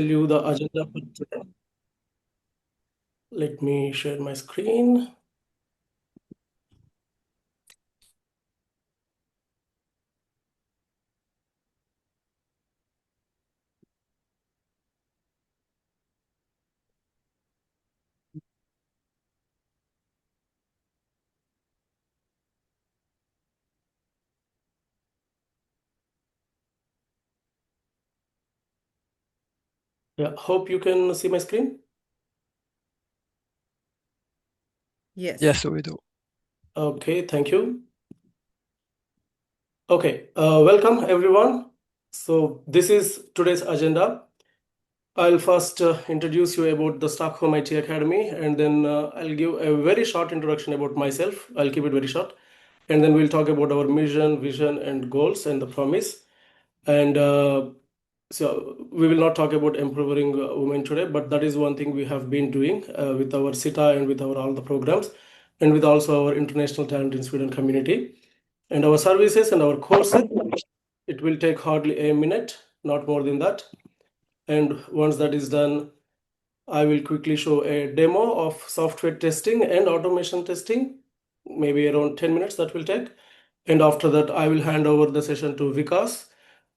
you the agenda for today. Let me share my screen. Yeah, hope you can see my screen. Yes. Yes, we do. Okay, thank you. Okay, welcome everyone. So this is today's agenda. I'll first introduce you about the Stockholm IT Academy, and then I'll give a very short introduction about myself. I'll keep it very short. And then we'll talk about our mission, vision, and goals and the promise. And so we will not talk about empowering women today, but that is one thing we have been doing with our SITA and with our all the programs, and with also our international talent in Sweden community. And our services and our courses, it will take hardly a minute, not more than that. And once that is done, I will quickly show a demo of software testing and automation testing, maybe around 10 minutes that will take. And after that, I will hand over the session to Vikas.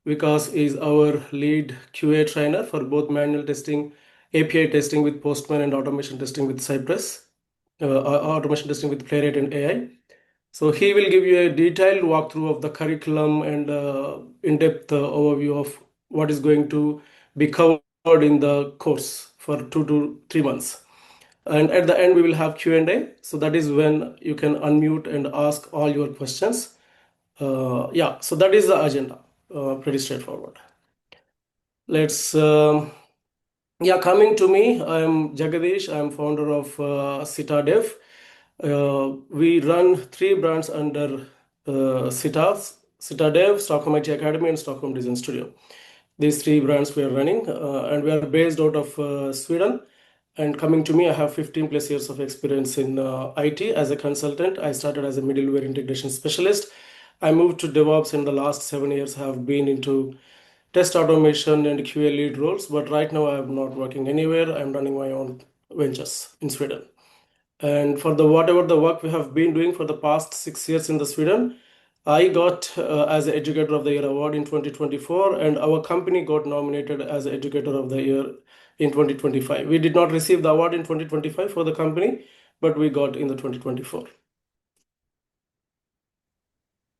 Vikas is our lead QA trainer for both manual testing, API testing with Postman, and automation testing with Cypress, automation testing with Playwright and AI. So he will give you a detailed walkthrough of the curriculum and in-depth overview of what is going to be covered in the course for 2 to 3 months. And at the end, we will have Q&A. So that is when you can unmute and ask all your questions. Yeah, so that is the agenda. Pretty straightforward. Let's, yeah, coming to me, I'm Jagadish. I'm founder of SITA.dev. We run 3 brands under SITA.dev, Stockholm IT Academy, and Stockholm Design Studio. These 3 brands we are running, and we are based out of Sweden. And coming to me, I have 15 plus years of experience in IT as a consultant. I started as a middleware integration specialist. I moved to DevOps in the last 7 years. Have been into test automation and QA lead roles, but right now I'm not working anywhere. I'm running my own ventures in Sweden. And for the whatever the work we have been doing for the past 6 years in the Sweden, I got as the Educator of the Year award in 2024, and our company got nominated as Educator of the Year in 2025. We did not receive the award in 2025 for the company, but we got in the 2024.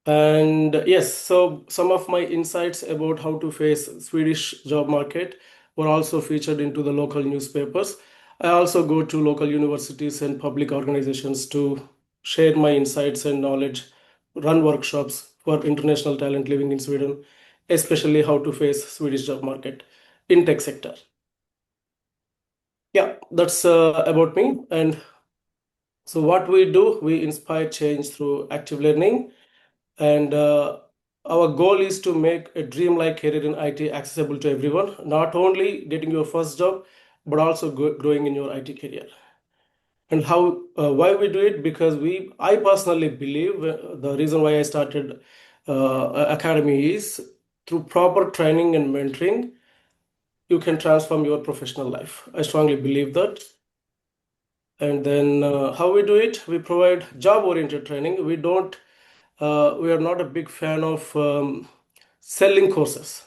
And yes, so some of my insights about how to face Swedish job market were also featured into the local newspapers. I also go to local universities and public organizations to share my insights and knowledge, run workshops for international talent living in Sweden, especially how to face Swedish job market in tech sector. Yeah, that's about me. And so what we do, we inspire change through active learning. And our goal is to make a dream-like career in IT accessible to everyone, not only getting your first job, but also growing in your IT career. And why we do it? Because I personally believe the reason why I started Academy is through proper training and mentoring, you can transform your professional life. I strongly believe that. And then how we do it? We provide job-oriented training. We are not a big fan of selling courses.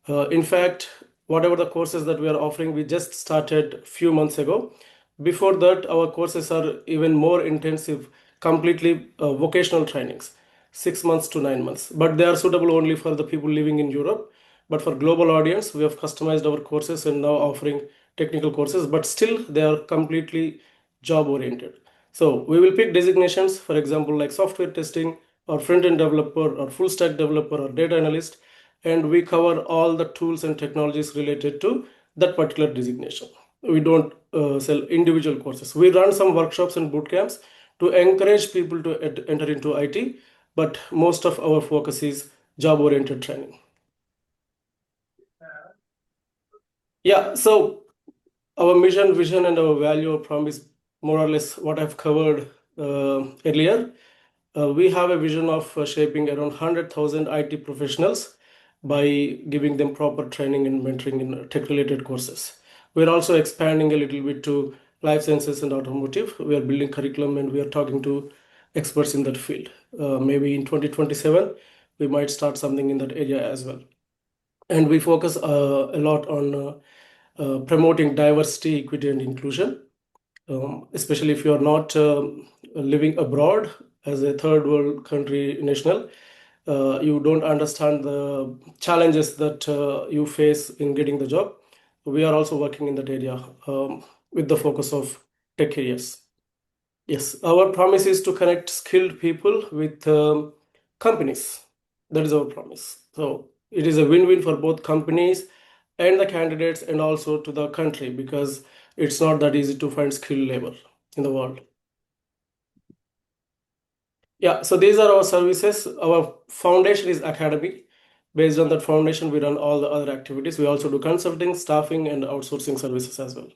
In fact, whatever the courses that we are offering, we just started few months ago. Before that, our courses are even more intensive, completely vocational trainings, 6 months to 9 months. But they are suitable only for the people living in Europe. But for global audience, we have customized our courses and now offering technical courses, but still they are completely job oriented. So we will pick designations, for example, like software testing or front-end developer or full stack developer or data analyst, and we cover all the tools and technologies related to that particular designation. We don't sell individual courses. We run some workshops and boot camps to encourage people to enter into IT, but most of our focus is job-oriented training. Yeah, so our mission, vision, and our value or promise, more or less what I've covered earlier. We have a vision of shaping around 100,000 IT professionals by giving them proper training and mentoring in tech-related courses. We're also expanding a little bit to life sciences and automotive. We are building curriculum and we are talking to experts in that field. Maybe in 2027, we might start something in that area as well. And we focus a lot on promoting diversity, equity, and inclusion, especially if you're not living abroad as a third world country national. You don't understand the challenges that you face in getting the job. We are also working in that area with the focus of tech areas. Yes, our promise is to connect skilled people with companies. That is our promise. So it is a win-win for both companies and the candidates and also to the country because it's not that easy to find skilled labor in the world. Yeah, so these are our services. Our foundation is academy. Based on that foundation, we run all the other activities. We also do consulting, staffing, and outsourcing services as well.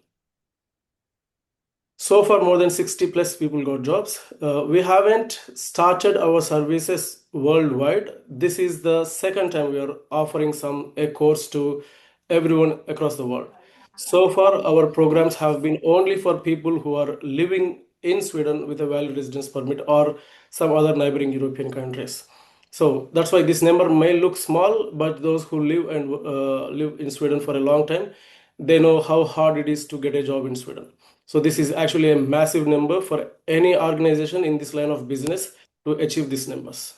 So far, more than 60 plus people got jobs. We haven't started our services worldwide. This is the second time we are offering a course to everyone across the world. So far, our programs have been only for people who are living in Sweden with a valid residence permit or some other neighboring European countries. So that's why this number may look small, but those who live in Sweden for a long time, they know how hard it is to get a job in Sweden. So this is actually a massive number for any organization in this line of business to achieve these numbers.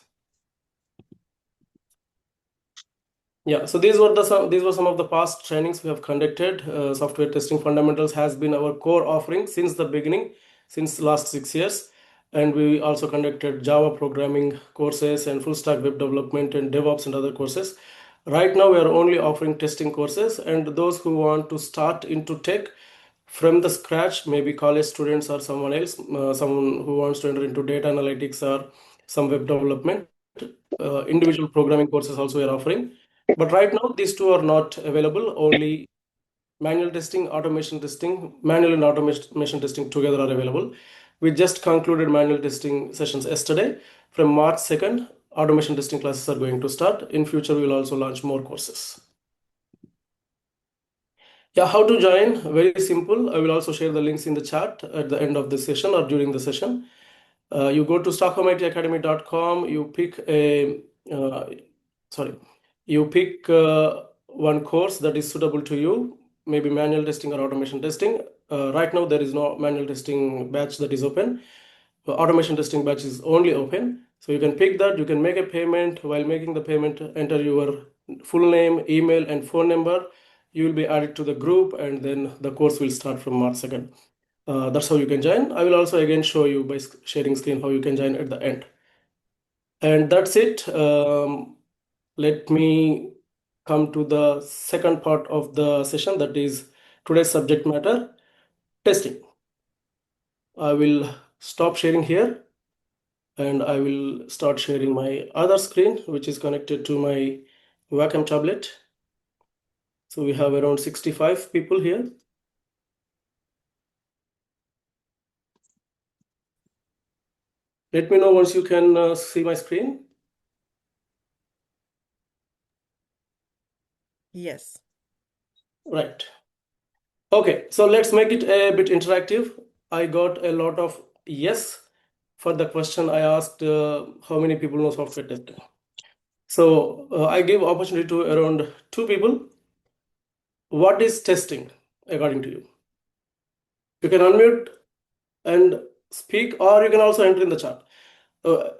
Yeah, so these were some of the past trainings we have conducted. Software testing fundamentals has been our core offering since the beginning, since last 6 years. And we also conducted Java programming courses and full stack web development and DevOps and other courses. Right now, we are only offering testing courses, and those who want to start into tech from the scratch, maybe college students or someone else, someone who wants to enter into data analytics or some web development, individual programming courses also we are offering. But right now, these two are not available. Only manual and automation testing together are available. We just concluded manual testing sessions yesterday. From March 2nd, automation testing classes are going to start. In future, we will also launch more courses. Yeah, how to join? Very simple. I will also share the links in the chat at the end of the session or during the session. You go to stockholmitacademy.com, uh, sorry, you pick one course that is suitable to you, maybe manual testing or automation testing. Right now, there is no manual testing batch that is open. Automation testing batch is only open. So you can pick that, you can make a payment. While making the payment, enter your full name, email, and phone number. You will be added to the group, and then the course will start from March 2nd. That's how you can join. I will also again show you by sharing screen how you can join at the end. And that's it. Let me come to the second part of the session, that is today's subject matter, testing. I will stop sharing here and I will start sharing my other screen, which is connected to my Wacom tablet. So we have around 65 people here. Let me know once you can see my screen. Yes. Right. Okay, so let's make it a bit interactive. I got a lot of yes for the question I asked, how many people know software testing? So I gave opportunity to around 2 people. What is testing according to you? You can unmute and speak, or you can also enter in the chat. Uh,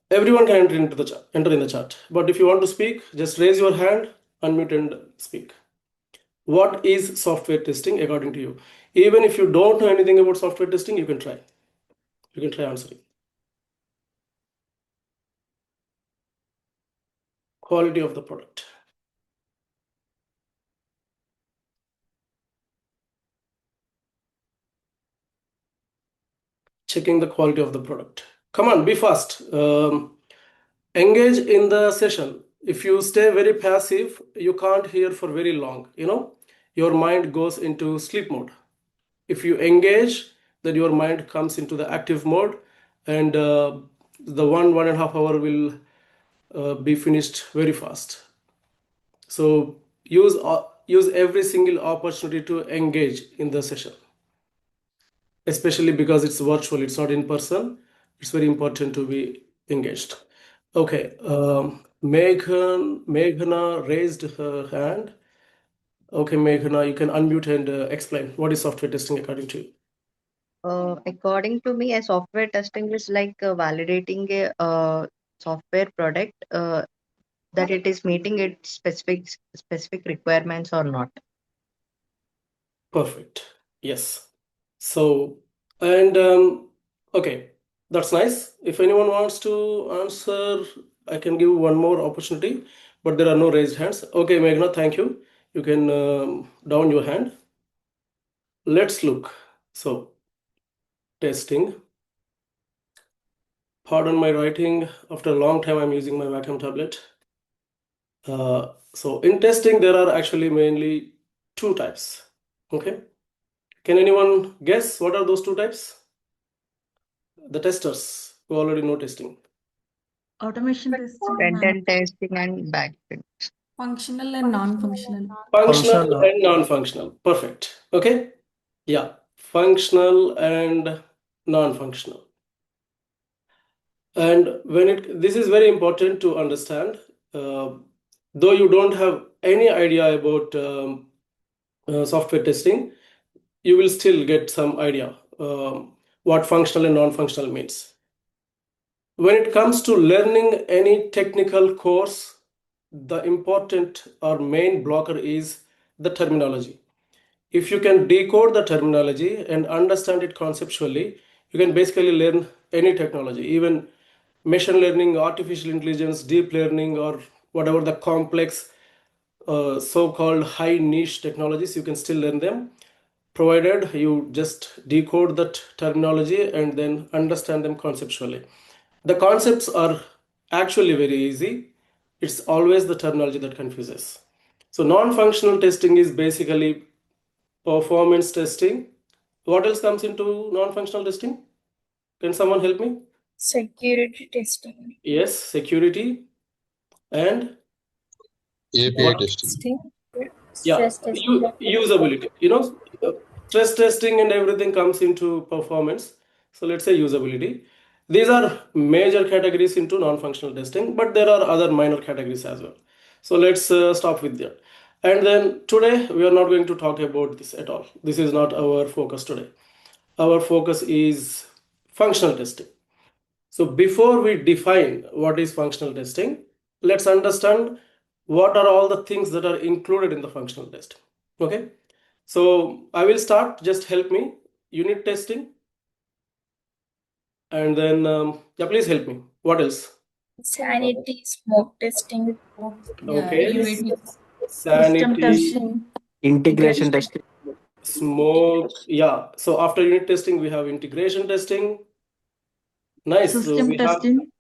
Everyone can enter in the chat. But if you want to speak, just raise your hand, unmute and speak. What is software testing according to you? Even if you don't know anything about software testing, you can try. You can try answering. Quality of the product. Checking the quality of the product. Come on, be fast. Engage in the session. If you stay very passive, you can't hear for very long. Your mind goes into sleep mode. If you engage, then your mind comes into the active mode, and the 1.5 hour will be finished very fast. So use every single opportunity to engage in the session, especially because it's virtual, it's not in person. It's very important to be engaged. Okay, Meghana raised her hand. Okay, Meghana, you can unmute and explain what is software testing according to you. According to me, a software testing is like validating a software product that it is meeting its specific requirements or not. Perfect. Yes. So, and okay, that's nice. If anyone wants to answer, I can give one more opportunity, but there are no raised hands. Okay, Meghna, thank you. You can down your hand. Let's look. So, testing. Pardon my writing. After a long time, I'm using my Wacom tablet. So, in testing, there are actually mainly two types. Okay. Can anyone guess what are those two types? The testers who already know testing. Automation testing, Front-end testing and back-end. functional and non-functional. Functional and non-functional. Perfect. Okay. Yeah. Functional and non-functional. And this is very important to understand. Though you don't have any idea about software testing, you will still get some idea what functional and non-functional means. When it comes to learning any technical course, the important or main blocker is the terminology. If you can decode the terminology and understand it conceptually, you can basically learn any technology, even machine learning, artificial intelligence, deep learning, or whatever the complex so-called high niche technologies, you can still learn them, provided you just decode that terminology and then understand them conceptually. The concepts are actually very easy. It's always the terminology that confuses. So non-functional testing is basically performance testing. What else comes into non-functional testing? Can someone help me? Security testing. Yes, security and API testing. Stress testing. usability. Stress testing and everything comes into performance. So let's say usability. These are major categories into non-functional testing, but there are other minor categories as well. So let's stop with that. And then today we are not going to talk about this at all. This is not our focus today. Our focus is functional testing. So before we define what is functional testing, let's understand what are all the things that are included in the functional test. Okay. So I will start, just help me. Unit testing. And then, yeah, please help me. What else? Sanity, smoke testing. Okay. UAT. Sanity, System testing. Integration testing. smoke. Yeah. So after unit testing, we have integration testing. Nice. So System we have, testing.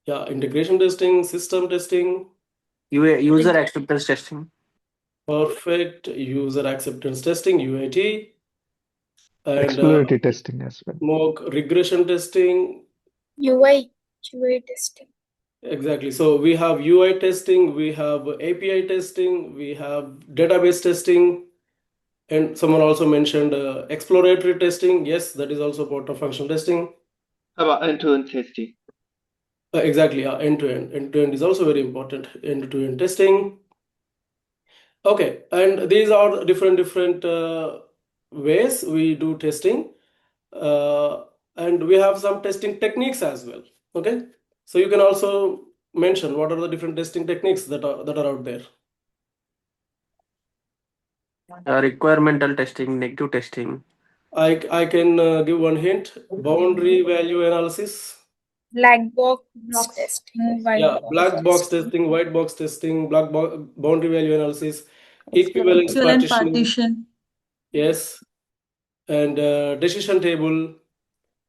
yeah, integration testing, system testing. User acceptance testing. Perfect. User acceptance testing, UAT. And Exploratory testing as well. smoke regression testing. UI, QA testing. Exactly. So we have UI testing, we have API testing, we have database testing, and someone also mentioned exploratory testing. Yes, that is also part of functional testing. How about end-to-end testing? Exactly. End-to-end. End-to-end is also very important. End-to-end testing. Okay, and these are different ways we do testing, and we have some testing techniques as well. Okay, so you can also mention what are the different testing techniques that are out there. Requirement testing, negative testing. I can give one hint: boundary value analysis. Black box testing, white Yeah, box black box testing. testing, white box testing, boundary value analysis, equivalence Equivalent partitioning. partition. Yes, and decision table,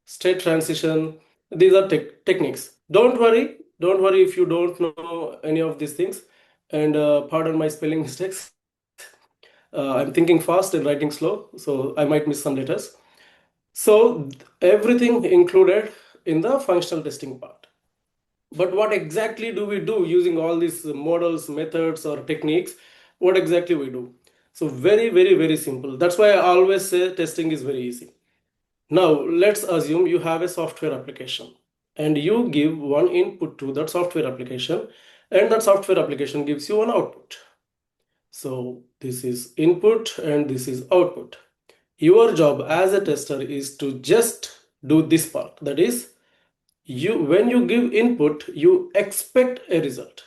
state transition. These are techniques. Don't worry if you don't know any of these things. And pardon my spelling mistakes. I'm thinking fast and writing slow, so I might miss some letters. So everything included in the functional testing part. But what exactly do we do using all these models, methods, or techniques? What exactly we do? So very, very, very simple. That's why I always say testing is very easy. Now, let's assume you have a software application and you give one input to that software application, and that software application gives you an output. So this is input and this is output. Your job as a tester is to just do this part. That is, when you give input, you expect a result.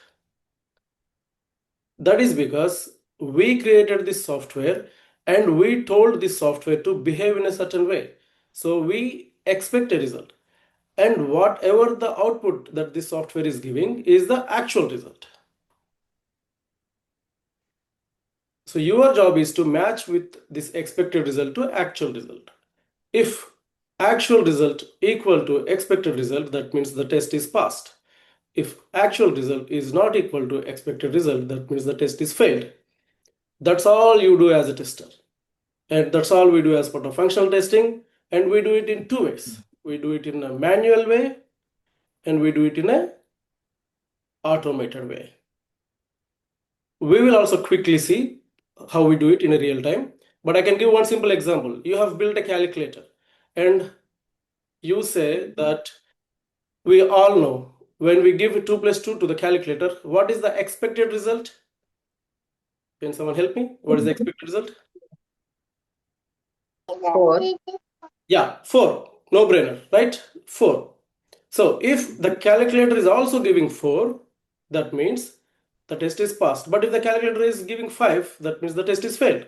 That is because we created this software and we told this software to behave in a certain way. So we expect a result. And whatever the output that this software is giving is the actual result. So your job is to match with this expected result to actual result. If actual result equal to expected result, that means the test is passed. If actual result is not equal to expected result, that means the test is failed. That's all you do as a tester. And that's all we do as part of functional testing. And we do it in two ways. We do it in a manual way and we do it in a automated way. We will also quickly see how we do it in a real time. But I can give one simple example. You have built a calculator and you say that we all know when we give 2 plus 2 to the calculator, what is the expected result? Can someone help me? What is the expected result? 4. Yeah, 4. No brainer, right? 4. So if the calculator is also giving 4, that means the test is passed. But if the calculator is giving 5, that means the test is failed.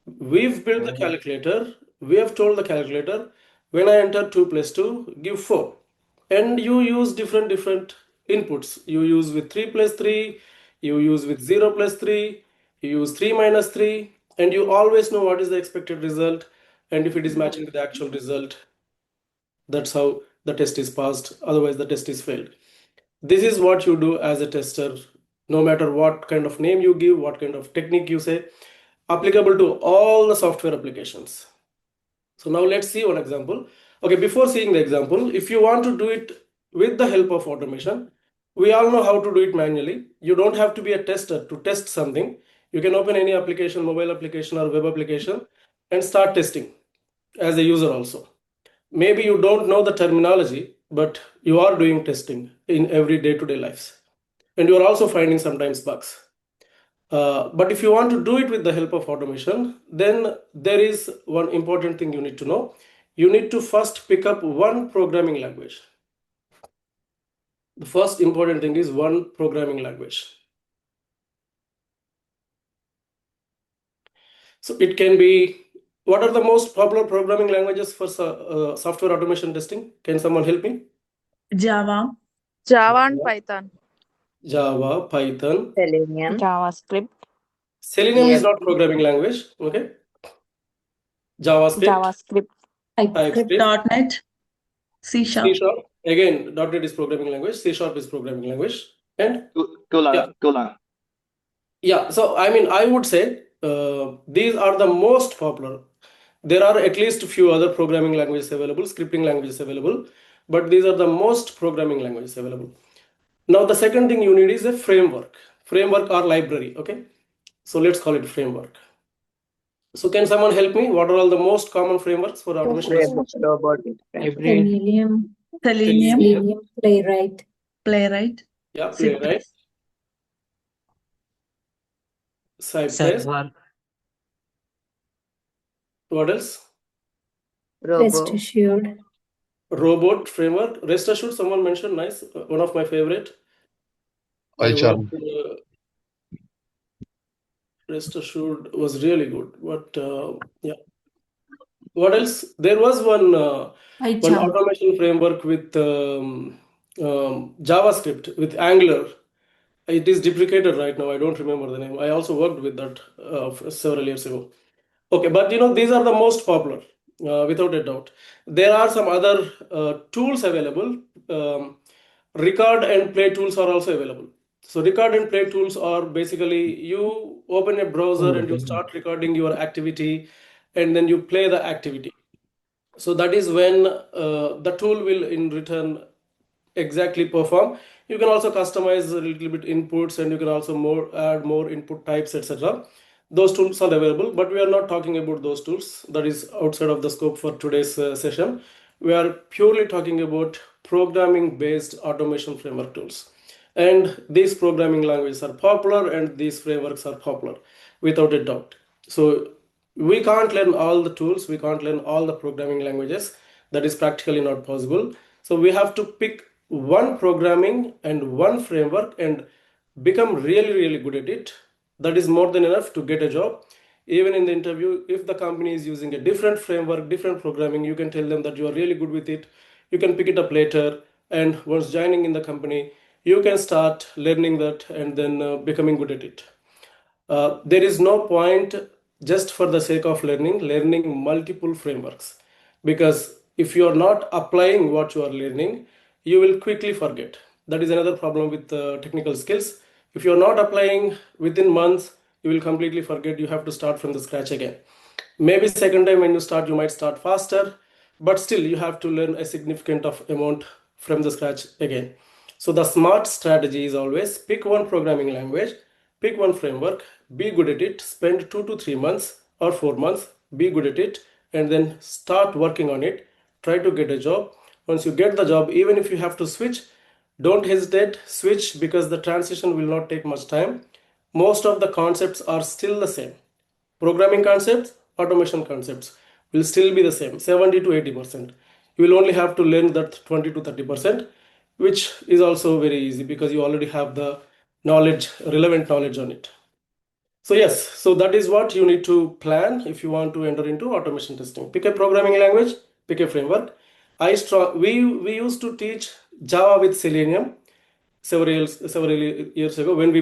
We've built the calculator. We have told the calculator, when I enter 2 plus 2, give 4. And you use different inputs. You use with 3 plus 3, you use with 0 plus 3, you use 3 minus 3, and you always know what is the expected result. And if it is matching with the actual result, that's how the test is passed. Otherwise, the test is failed. This is what you do as a tester, no matter what kind of name you give, what kind of technique you say, applicable to all the software applications. So now let's see one example. Okay, before seeing the example, if you want to do it with the help of automation, we all know how to do it manually. You don't have to be a tester to test something. You can open any application, mobile application or web application, and start testing as a user also. Maybe you don't know the terminology, but you are doing testing in every day-to-day lives. And you are also finding sometimes bugs. But if you want to do it with the help of automation, then there is one important thing you need to know. You need to first pick up one programming language. The first important thing is one programming language. So it can be, what are the most popular programming languages for software automation testing? Can someone help me? Java. Java and Python. Java, Python. Selenium. JavaScript. Selenium is Yes. not programming language, okay? JavaScript, TypeScript, .NET. C C Sharp. Sharp. Again, .NET is programming language, C Sharp is programming language, and Golang. yeah. So I mean, I would say these are the most popular. There are at least a few other programming languages available, scripting languages available, but these are the most programming languages available. Now, the second thing you need is a framework or library. Okay, so let's call it framework. So can someone help me? What are all the most common frameworks for automation testing? Selenium. Playwright. Yeah, Playwright, Cypress. What else? Robo. Robot framework. Rest assured, someone mentioned, nice. One of my favorite. I PyCharm. worked, Rest assured was really good. But yeah. What else? There was one automation framework with JavaScript with Angular. It is deprecated right now. I don't remember the name. I also worked with that several years ago. Okay, but you know, these are the most popular, without a doubt. There are some other tools available. Record and play tools are also available. So record and play tools are basically you open a browser and you start recording your activity and then you play the activity. So that is when the tool will in return exactly perform. You can also customize a little bit inputs, and you can also add more input types, etc. Those tools are available, but we are not talking about those tools. That is outside of the scope for today's session. We are purely talking about programming based automation framework tools. And these programming languages are popular and these frameworks are popular without a doubt. So we can't learn all the tools, we can't learn all the programming languages. That is practically not possible. So we have to pick one programming and one framework and become really, really good at it. That is more than enough to get a job. Even in the interview, if the company is using a different framework, different programming, you can tell them that you are really good with it. You can pick it up later. And once joining in the company, you can start learning that and then becoming good at it. There is no point just for the sake of learning multiple frameworks, because if you are not applying what you are learning, you will quickly forget. That is another problem with technical skills. If you are not applying within months, you will completely forget. You have to start from the scratch again. Maybe second time when you start, you might start faster, but still you have to learn a significant of amount from the scratch again. So the smart strategy is always pick one programming language, pick one framework, be good at it, spend 2 to 3 months or 4 months, be good at it, and then start working on it. Try to get a job. Once you get the job, even if you have to switch, don't hesitate, switch, because the transition will not take much time. Most of the concepts are still the same. Programming concepts, automation concepts will still be the same, 70 to 80%. You will only have to learn that 20 to 30%, which is also very easy because you already have the knowledge, relevant knowledge on it. So yes, so that is what you need to plan if you want to enter into automation testing. Pick a programming language, pick a framework. We used to teach Java with Selenium several years ago when we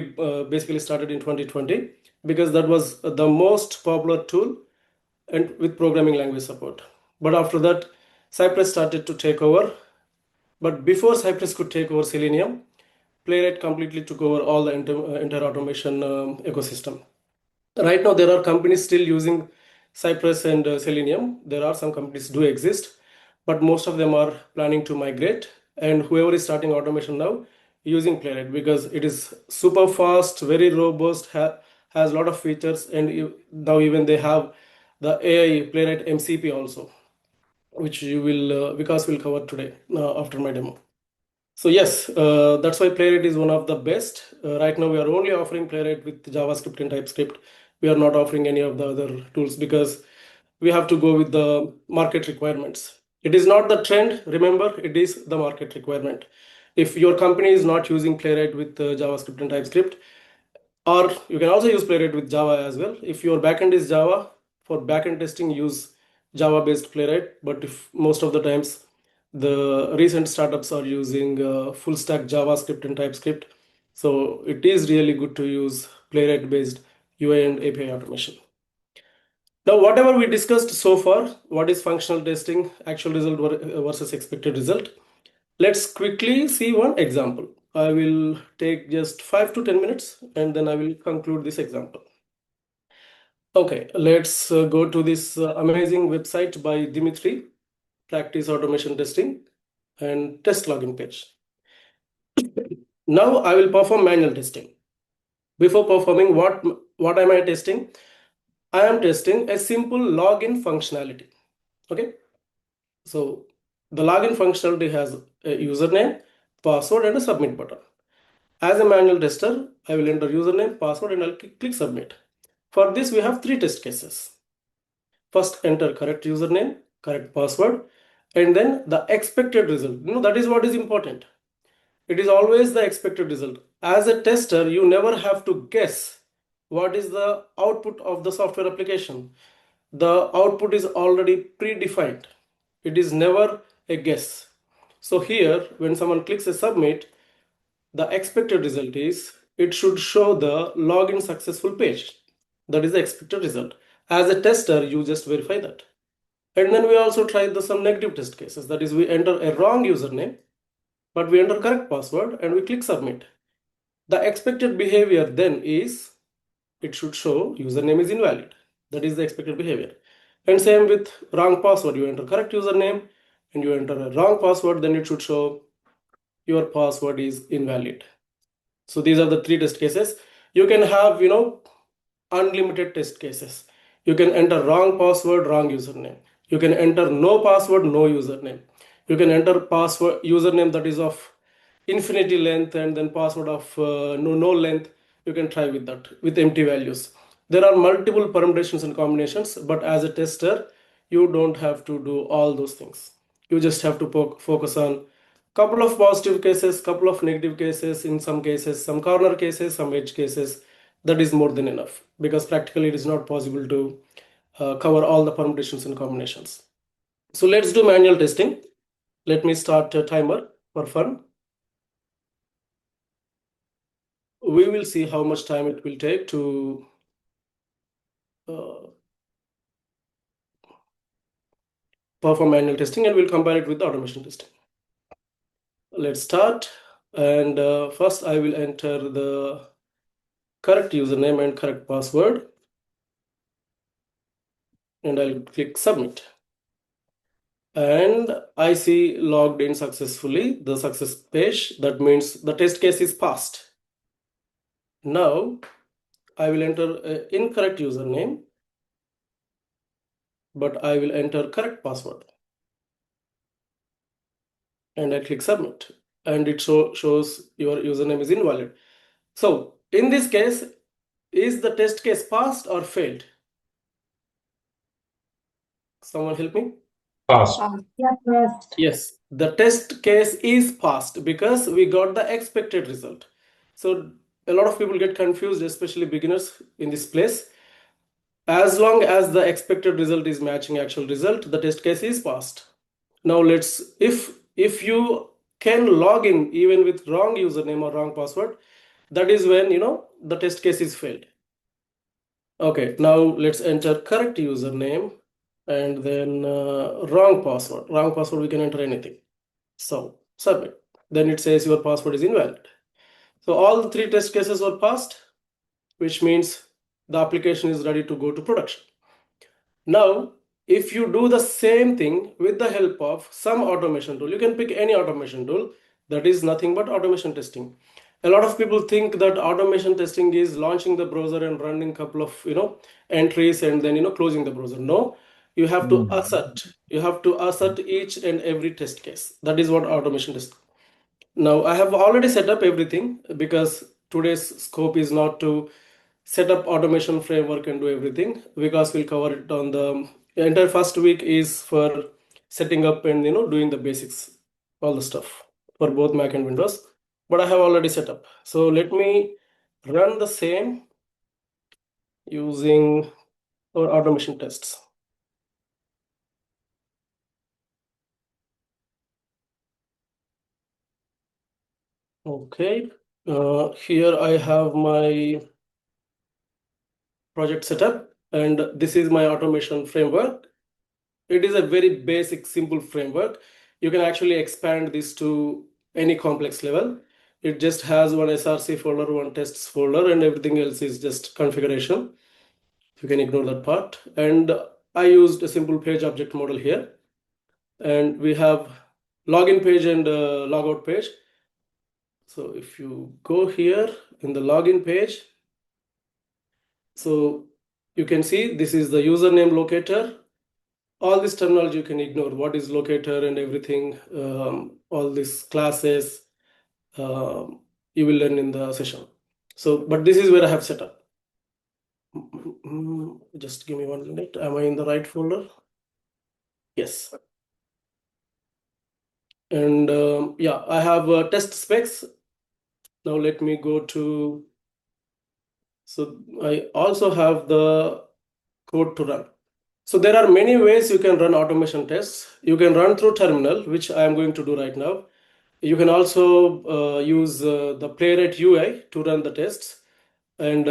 basically started in 2020, because that was the most popular tool and with programming language support. But after that, Cypress started to take over. But before Cypress could take over Selenium, Playwright completely took over all the entire automation ecosystem. Right now, there are companies still using Cypress and Selenium. There are some companies do exist, but most of them are planning to migrate. And whoever is starting automation now, using Playwright, because it is super fast, very robust, has a lot of features, and now even they have the AI Playwright MCP also, which you will Vikas will cover today after my demo. So yes, that's why Playwright is one of the best. Right now, we are only offering Playwright with JavaScript and TypeScript. We are not offering any of the other tools because we have to go with the market requirements. It is not the trend, remember, it is the market requirement. If your company is not using Playwright with JavaScript and TypeScript, or you can also use Playwright with Java as well. If your backend is Java, for backend testing, use Java-based Playwright. But if most of the times the recent startups are using full stack JavaScript and TypeScript, so it is really good to use Playwright-based UI and API automation. Now, whatever we discussed so far, what is functional testing, actual result versus expected result? Let's quickly see one example. I will take just 5 to 10 minutes and then I will conclude this example. Okay, let's go to this amazing website by Dimitri, Practice Automation Testing, and test login page. Now I will perform manual testing. Before performing, what am I testing? I am testing a simple login functionality. Okay, so the login functionality has a username, password, and a submit button. As a manual tester, I will enter username, password, and I'll click submit. For this, we have 3 test cases. First, enter correct username, correct password, and then the expected result. That is what is important. It is always the expected result. As a tester, you never have to guess what is the output of the software application. The output is already predefined. It is never a guess. So here, when someone clicks a submit, the expected result is it should show the login successful page. That is the expected result. As a tester, you just verify that. And then we also try some negative test cases. That is, we enter a wrong username, but we enter correct password and we click submit. The expected behavior then is it should show username is invalid. That is the expected behavior. And same with wrong password. You enter correct username and you enter a wrong password, then it should show your password is invalid. So these are the 3 test cases. You can have, unlimited test cases. You can enter wrong password, wrong username. You can enter no password, no username. You can enter password username that is of infinity length and then password of no length. You can try with that with empty values. There are multiple permutations and combinations, but as a tester, you don't have to do all those things. You just have to focus on couple of positive cases, couple of negative cases, in some cases, some corner cases, some edge cases. That is more than enough, because practically it is not possible to cover all the permutations and combinations. So let's do manual testing. Let me start a timer for fun. We will see how much time it will take to perform manual testing, and we'll compare it with automation testing. Let's start. And first I will enter the correct username and correct password, and I'll click submit. And I see logged in successfully, the success page. That means the test case is passed. Now I will enter an incorrect username, but I will enter correct password. And I click submit, and it shows your username is invalid. So in this case, is the test case passed or failed? Someone help me? Passed. Yes, the test case is passed because we got the expected result. So a lot of people get confused, especially beginners in this place. As long as the expected result is matching actual result, the test case is passed. Now if you can log in even with wrong username or wrong password, that is when the test case is failed. Okay, now let's enter correct username and then wrong password. Wrong password, we can enter anything. So submit. Then it says your password is invalid. So all the 3 test cases were passed, which means the application is ready to go to production. Now, if you do the same thing with the help of some automation tool, you can pick any automation tool. That is nothing but automation testing. A lot of people think that automation testing is launching the browser and running a couple of entries and then closing the browser. No, you have to assert. You have to assert each and every test case. That is what automation testing. Now I have already set up everything, because today's scope is not to set up automation framework and do everything, because we'll cover it on the entire first week is for setting up and doing the basics, all the stuff for both Mac and Windows. But I have already set up. So let me run the same using our automation tests. Okay, here I have my project setup, and this is my automation framework. It is a very basic, simple framework. You can actually expand this to any complex level. It just has one SRC folder, one tests folder, and everything else is just configuration. You can ignore that part. And I used a simple page object model here. And we have login page and logout page. So if you go here in the login page, so you can see this is the username locator. All this terminology you can ignore. What is locator and everything, all these classes, you will learn in the session. So, but this is where I have set up. Just give me 1 minute. Am I in the right folder? Yes. And yeah, I have test specs. Now let me go to, so I also have the code to run. So there are many ways you can run automation tests. You can run through terminal, which I am going to do right now. You can also use the Playwright UI to run the tests. And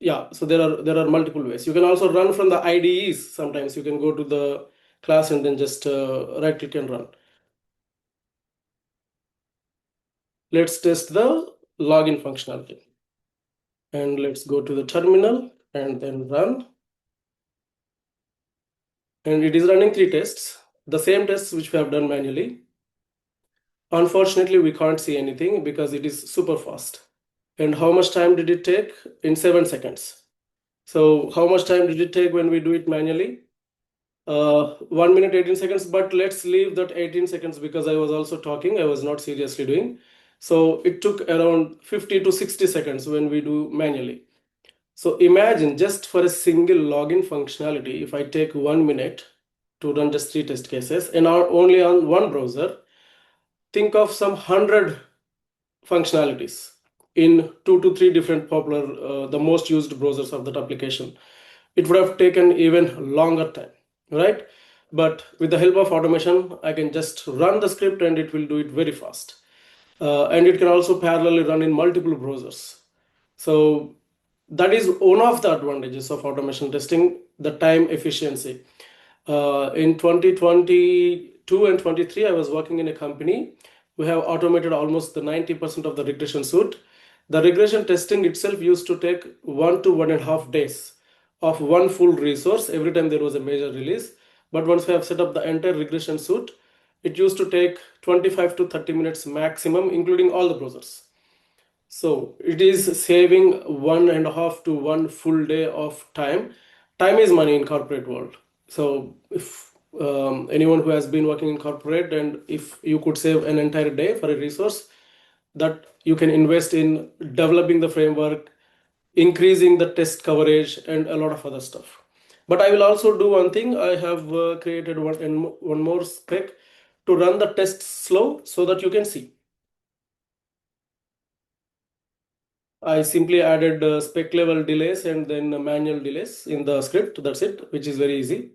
yeah, so there are multiple ways. You can also run from the IDEs. Sometimes you can go to the class and then just right click and run. Let's test the login functionality. And let's go to the terminal and then run. And it is running 3 tests, the same tests which we have done manually. Unfortunately, we can't see anything because it is super fast. And how much time did it take? In 7 seconds. So how much time did it take when we do it manually? 1 minute 18 seconds, but let's leave that 18 seconds because I was also talking, I was not seriously doing. So it took around 50 to 60 seconds when we do manually. So imagine just for a single login functionality, if I take 1 minute to run just 3 test cases and are only on one browser, think of some 100 functionalities in 2 to 3 different popular, the most used browsers of that application. It would have taken even longer time, right? But with the help of automation, I can just run the script and it will do it very fast. And it can also parallelly run in multiple browsers. So that is one of the advantages of automation testing, the time efficiency. In 2022 and 23, I was working in a company. We have automated almost the 90% of the regression suite. The regression testing itself used to take 1 to 1.5 days of one full resource every time there was a major release. But once we have set up the entire regression suite, it used to take 25 to 30 minutes maximum, including all the browsers. So it is saving 1.5 to 1 full day of time. Time is money in corporate world. So if anyone who has been working in corporate, and if you could save an entire day for a resource that you can invest in developing the framework, increasing the test coverage, and a lot of other stuff. But I will also do one thing. I have created one more spec to run the tests slow so that you can see. I simply added spec level delays and then manual delays in the script. That's it, which is very easy.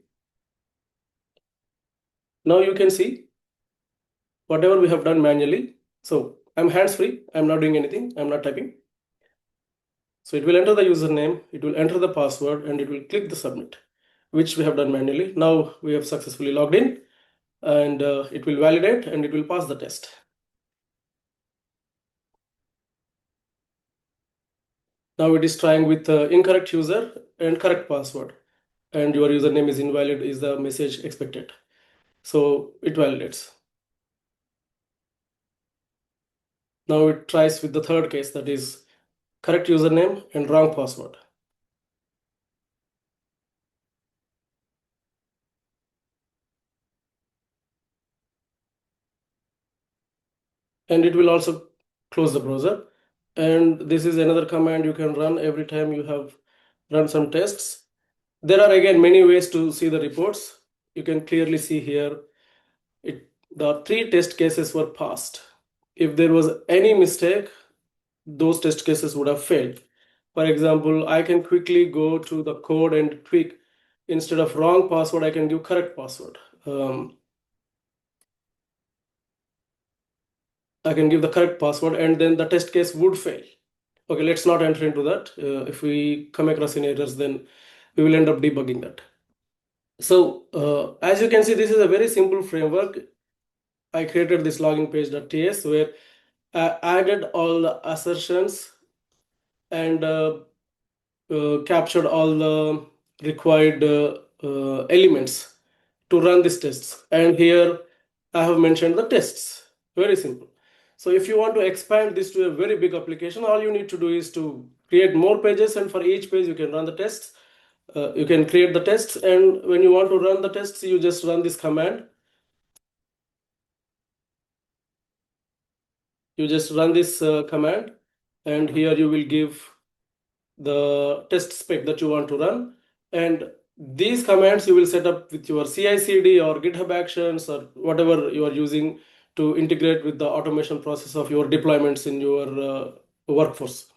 Now you can see whatever we have done manually. So I'm hands-free. I'm not doing anything. I'm not typing. So it will enter the username, it will enter the password, and it will click the submit, which we have done manually. Now we have successfully logged in, and it will validate and it will pass the test. Now it is trying with incorrect user and correct password, and your username is invalid is the message expected. So it validates. Now it tries with the third case, that is correct username and wrong password. And it will also close the browser. And this is another command you can run every time you have run some tests. There are again many ways to see the reports. You can clearly see here the 3 test cases were passed. If there was any mistake, those test cases would have failed. For example, I can quickly go to the code and tweak. Instead of wrong password, I can give correct password. I can give the correct password and then the test case would fail. Okay, let's not enter into that. If we come across any errors, then we will end up debugging that. So as you can see, this is a very simple framework. I created this logging page.ts where I added all the assertions and captured all the required elements to run these tests. And here I have mentioned the tests. Very simple. So if you want to expand this to a very big application, all you need to do is to create more pages, and for each page you can run the tests. You can create the tests, and when you want to run the tests, you just run this command. You just run this command, and here you will give the test spec that you want to run. And these commands you will set up with your CI/CD or GitHub Actions or whatever you are using to integrate with the automation process of your deployments in your workforce.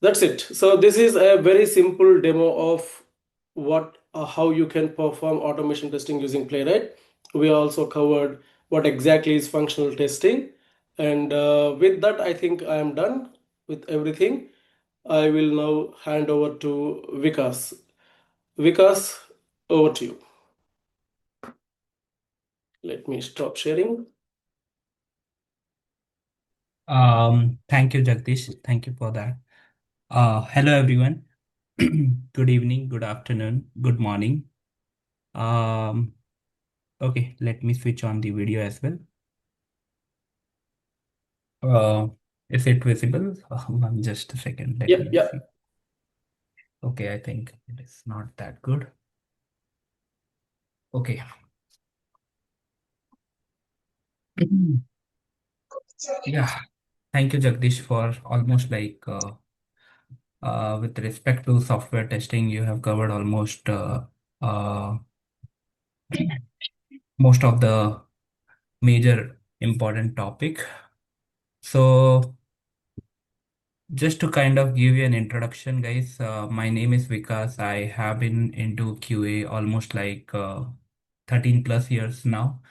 That's it. So this is a very simple demo of how you can perform automation testing using Playwright. We also covered what exactly is functional testing. And with that, I think I am done with everything. I will now hand over to Vikas. Vikas, over to you. Let me stop sharing. Thank you, Jagdish. Thank you for that. Hello, everyone. Good evening, good afternoon, good morning. Okay, let me switch on the video as well. Is it visible? Just a second. Let Yeah, me yeah. see. Okay, I think it is not that good. Okay. Yeah. Thank you, Jagdish, for almost like with respect to software testing, you have covered almost uh, most of the major important topic. So just to kind of give you an introduction, guys, my name is Vikas. I have been into QA almost like 13 plus years now.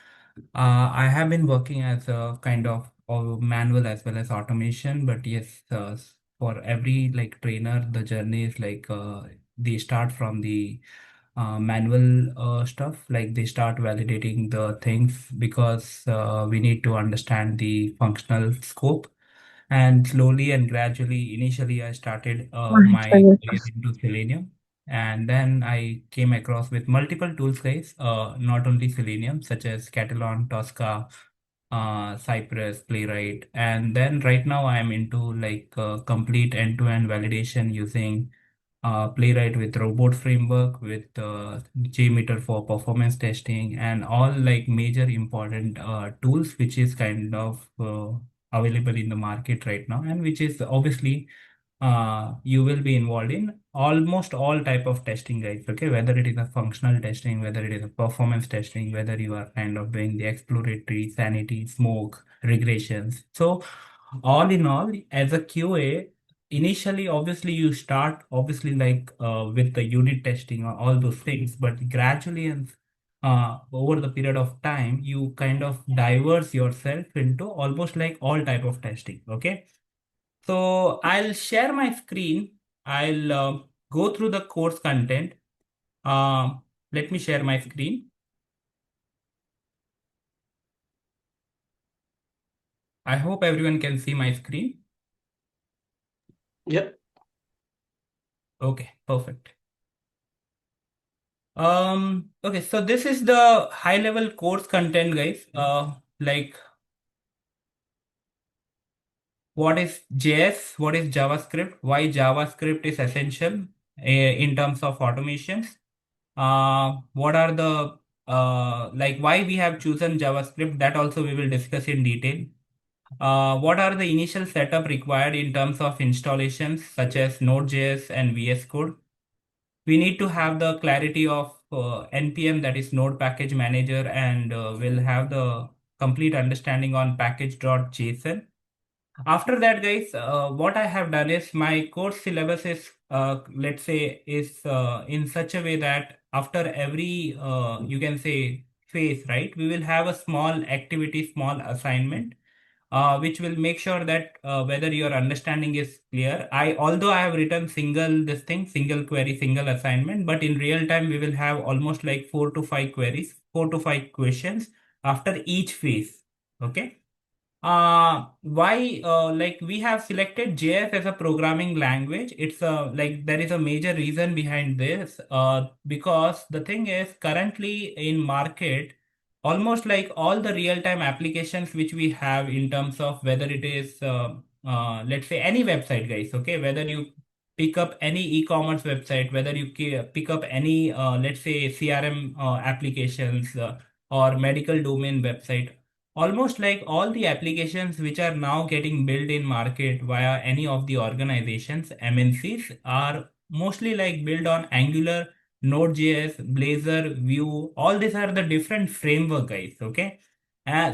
I have been working as a kind of manual as well as automation, but yes, for every like trainer, the journey is like they start from the manual stuff, like they start validating the things because we need to understand the functional scope. And slowly and gradually, initially, I started my career into Selenium. And then I came across with multiple tools, guys, not only Selenium, such as Catalan, Tosca, Cypress, Playwright. And then right now I'm into like complete end-to-end validation using Playwright with robot framework, with JMeter for performance testing, and all like major important tools, which is kind of available in the market right now, and which is obviously you will be involved in almost all type of testing, guys. Okay, whether it is a functional testing, whether it is a performance testing, whether you are kind of doing the exploratory, sanity, smoke, regressions. So all in all, as a QA, initially obviously you start obviously like with the unit testing or all those things, but gradually and over the period of time you kind of diverse yourself into almost like all type of testing. Okay, so I'll share my screen. I'll go through the course content. Let me share my screen. I hope everyone can see my screen. Yeah. Okay, perfect. Okay, so this is the high level course content, guys. Like what is JS, what is JavaScript, why JavaScript is essential in terms of automations. What are the like why we have chosen JavaScript, that also we will discuss in detail. What are the initial setup required in terms of installations such as Node.js and VS Code? We need to have the clarity of npm, that is node package manager, and we'll have the complete understanding on package.json. After that, guys, what I have done is my course syllabus is let's say is in such a way that after every you can say phase, right, we will have a small activity, small assignment, which will make sure that whether your understanding is clear. Although I have written single query, single assignment, but in real time we will have almost like 4 to 5 queries, 4 to 5 questions after each phase. Okay. Why like we have selected JS as a programming language? It's like there is a major reason behind this. Because the thing is currently in market, almost like all the real-time applications which we have in terms of whether it is let's say any website, guys. Okay, whether you pick up any e-commerce website, whether you pick up any let's say CRM applications or medical domain website, almost like all the applications which are now getting built in market via any of the organizations, MNCs, are mostly like built on Angular, Node.js, Blazor, Vue. All these are the different framework, guys. Okay.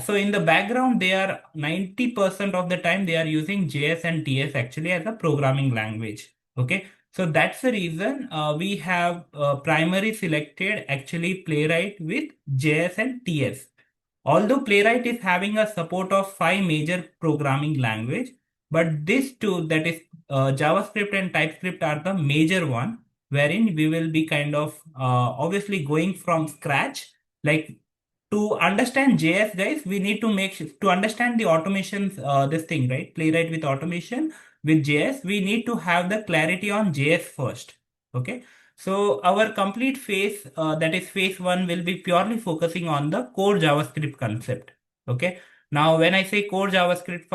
So in the background, they are 90% of the time they are using JS and TS actually as a programming language. Okay. So that's the reason we have primary selected actually Playwright with JS and TS. Although Playwright is having a support of 5 major programming language, but these two, that is JavaScript and TypeScript, are the major one, wherein we will be kind of obviously going from scratch. Like to understand JS, guys, we need to to understand the automations, this thing, right? Playwright with automation with JS, we need to have the clarity on JS first. Okay. So our complete phase, that is phase one, will be purely focusing on the core JavaScript concept. Okay. Now, when I say core JavaScript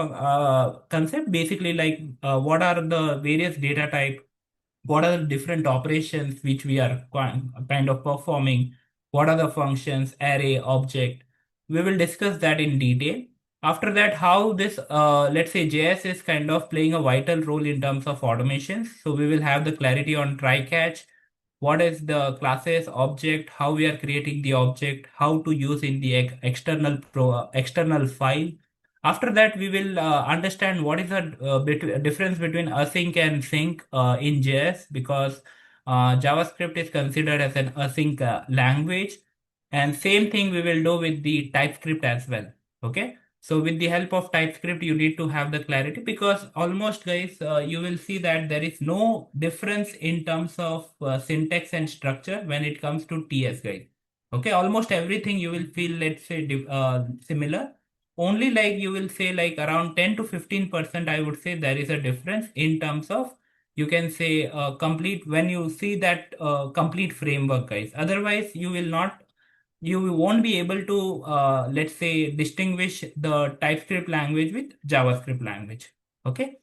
concept, basically like what are the various data type, what are the different operations which we are kind of performing, what are the functions, array, object. We will discuss that in detail. After that, how this, let's say JS is kind of playing a vital role in terms of automations. So we will have the clarity on try catch, what is the classes object, how we are creating the object, how to use in the external file. After that, we will understand what is the difference between async and sync in JS, because JavaScript is considered as an async language. And same thing we will do with the TypeScript as well. Okay. So with the help of TypeScript, you need to have the clarity, because almost guys, you will see that there is no difference in terms of syntax and structure when it comes to TS guys. Okay. Almost everything you will feel, let's say, similar. Only like you will say like around 10 to 15%, I would say there is a difference in terms of, you can say, complete, when you see that complete framework guys. Otherwise, you won't be able to, let's say, distinguish the TypeScript language with JavaScript language. Okay.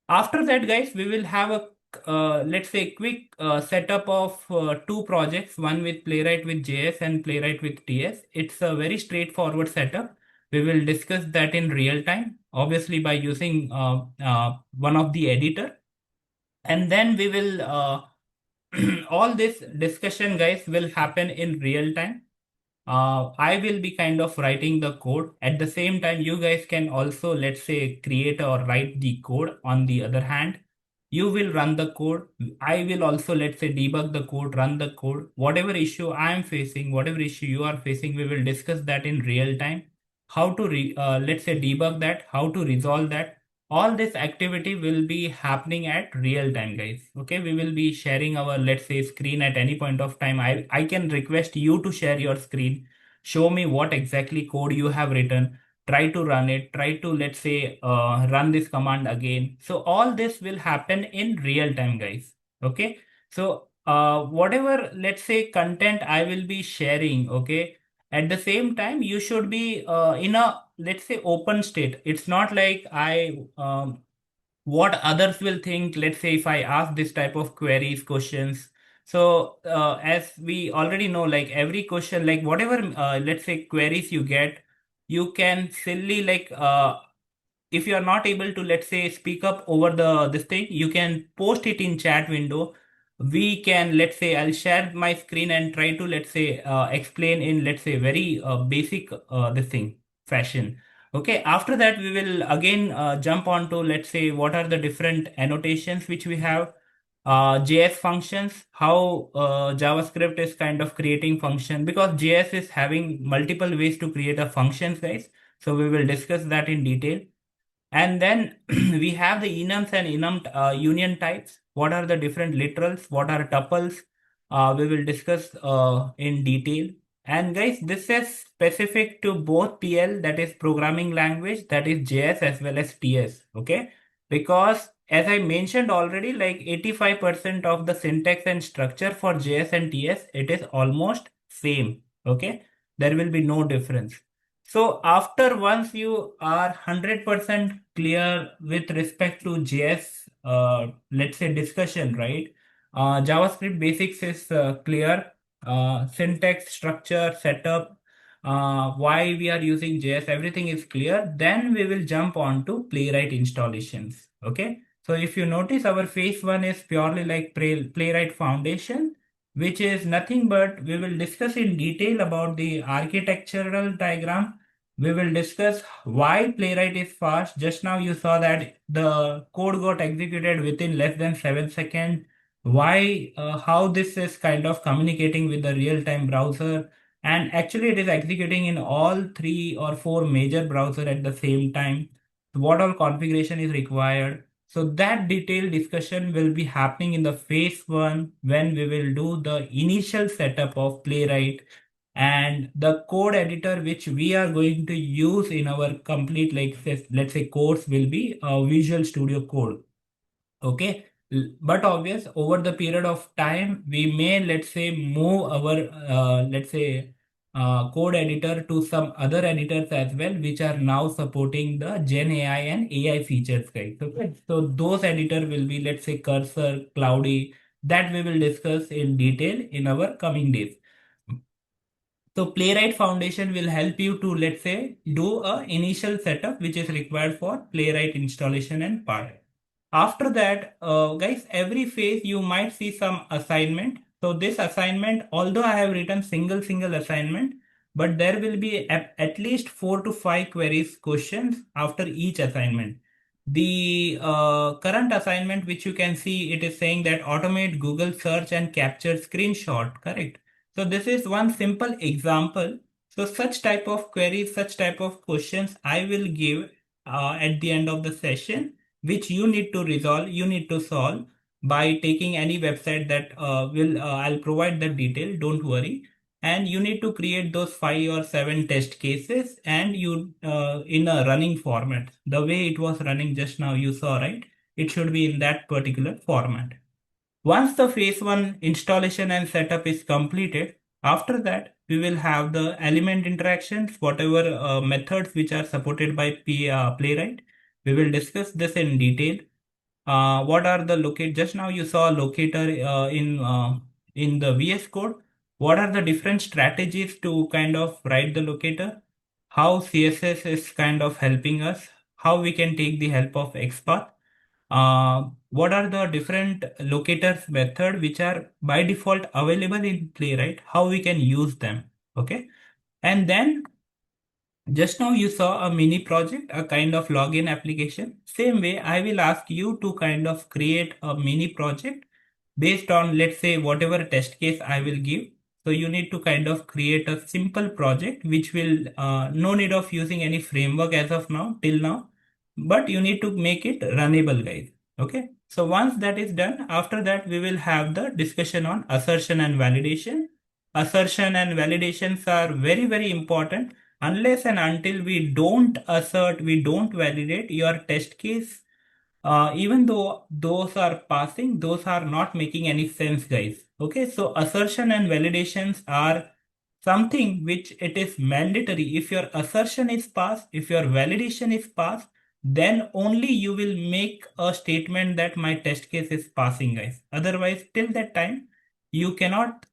After that, guys, we will have a let's say quick setup of two projects, one with Playwright with JS and Playwright with TS. It's a very straightforward setup. We will discuss that in real time, obviously by using one of the editor. And then we will, all this discussion, guys, will happen in real time. I will be kind of writing the code. At the same time, you guys can also, let's say, create or write the code. On the other hand, you will run the code. I will also, let's say, debug the code, run the code. Whatever issue I am facing, whatever issue you are facing, we will discuss that in real time. How to, let's say, debug that, how to resolve that. All this activity will be happening at real time, guys. Okay, we will be sharing our, let's say, screen at any point of time. I can request you to share your screen, show me what exactly code you have written, try to run it, try to, let's say, run this command again. So all this will happen in real time, guys. Okay, so whatever, let's say, content I will be sharing, okay, at the same time you should be in a, let's say, open state. It's not like what others will think, let's say, if I ask this type of queries, questions. So as we already know, like every question, like whatever, let's say, queries you get, you can silly, like if you are not able to, let's say, speak up over the this thing, you can post it in chat window. We can, let's say, I'll share my screen and try to, let's say, explain in, let's say, very basic this thing fashion. Okay, after that we will again jump on to, let's say, what are the different annotations which we have, JS functions, how JavaScript is kind of creating function, because JS is having multiple ways to create a functions, guys. So we will discuss that in detail. And then we have the enums and enum union types. What are the different literals? What are tuples? We will discuss in detail. And guys, this is specific to both PL, that is programming language, that is JS, as well as TS. Okay, because as I mentioned already, like 85% of the syntax and structure for JS and TS, it is almost same. Okay, there will be no difference. So after once you are 100% clear with respect to JS, let's say, discussion, right? JavaScript basics is clear. Syntax, structure, setup, why we are using JS, everything is clear. Then we will jump on to Playwright installations. Okay. So if you notice, our phase one is purely like Playwright Foundation, which is nothing but we will discuss in detail about the architectural diagram. We will discuss why Playwright is fast. Just now you saw that the code got executed within less than 7 seconds. Why, how this is kind of communicating with the real-time browser. And actually it is executing in all 3 or 4 major browser at the same time. What all configuration is required. So that detailed discussion will be happening in the phase one, when we will do the initial setup of Playwright, and the code editor which we are going to use in our complete, like, let's say, course will be Visual Studio Code. Okay, but obvious, over the period of time we may, let's say, move our let's say, code editor to some other editors as well, which are now supporting the Gen AI and AI features, guys. Okay, so those editor will be, let's say, Cursor, Cloudy, that we will discuss in detail in our coming days. So Playwright Foundation will help you to, let's say, do a initial setup which is required for Playwright installation and part. After that, guys, every phase you might see some assignment. So this assignment, although I have written single assignment, but there will be at least 4 to 5 queries questions after each assignment. The current assignment which you can see, it is saying that automate Google search and capture screenshot, correct? So this is one simple example. So such type of queries, such type of questions I will give at the end of the session, which you need to resolve, you need to solve by taking any website that I'll provide the detail, don't worry. And you need to create those 5 or 7 test cases, and you in a running format. The way it was running just now, you saw, right? It should be in that particular format. Once the phase 1 installation and setup is completed, after that, we will have the element interactions, whatever methods which are supported by Playwright. We will discuss this in detail. What are the locate? Just now you saw locator in the VS Code. What are the different strategies to kind of write the locator? How CSS is kind of helping us? How we can take the help of XPath? What are the different locators method which are by default available in Playwright? How we can use them? Okay, and then just now you saw a mini project, a kind of login application. Same way, I will ask you to kind of create a mini project based on, let's say, whatever test case I will give. So you need to kind of create a simple project which will no need of using any framework as of now till now, but you need to make it runnable, guys. Okay. So once that is done, after that we will have the discussion on assertion and validation. Assertion and validations are very, very important. Unless and until we don't assert, we don't validate your test case, even though those are passing, those are not making any sense, guys. Okay, so assertion and validations are something which it is mandatory. If your assertion is passed, if your validation is passed, then only you will make a statement that my test case is passing, guys. Otherwise, till that time, you cannot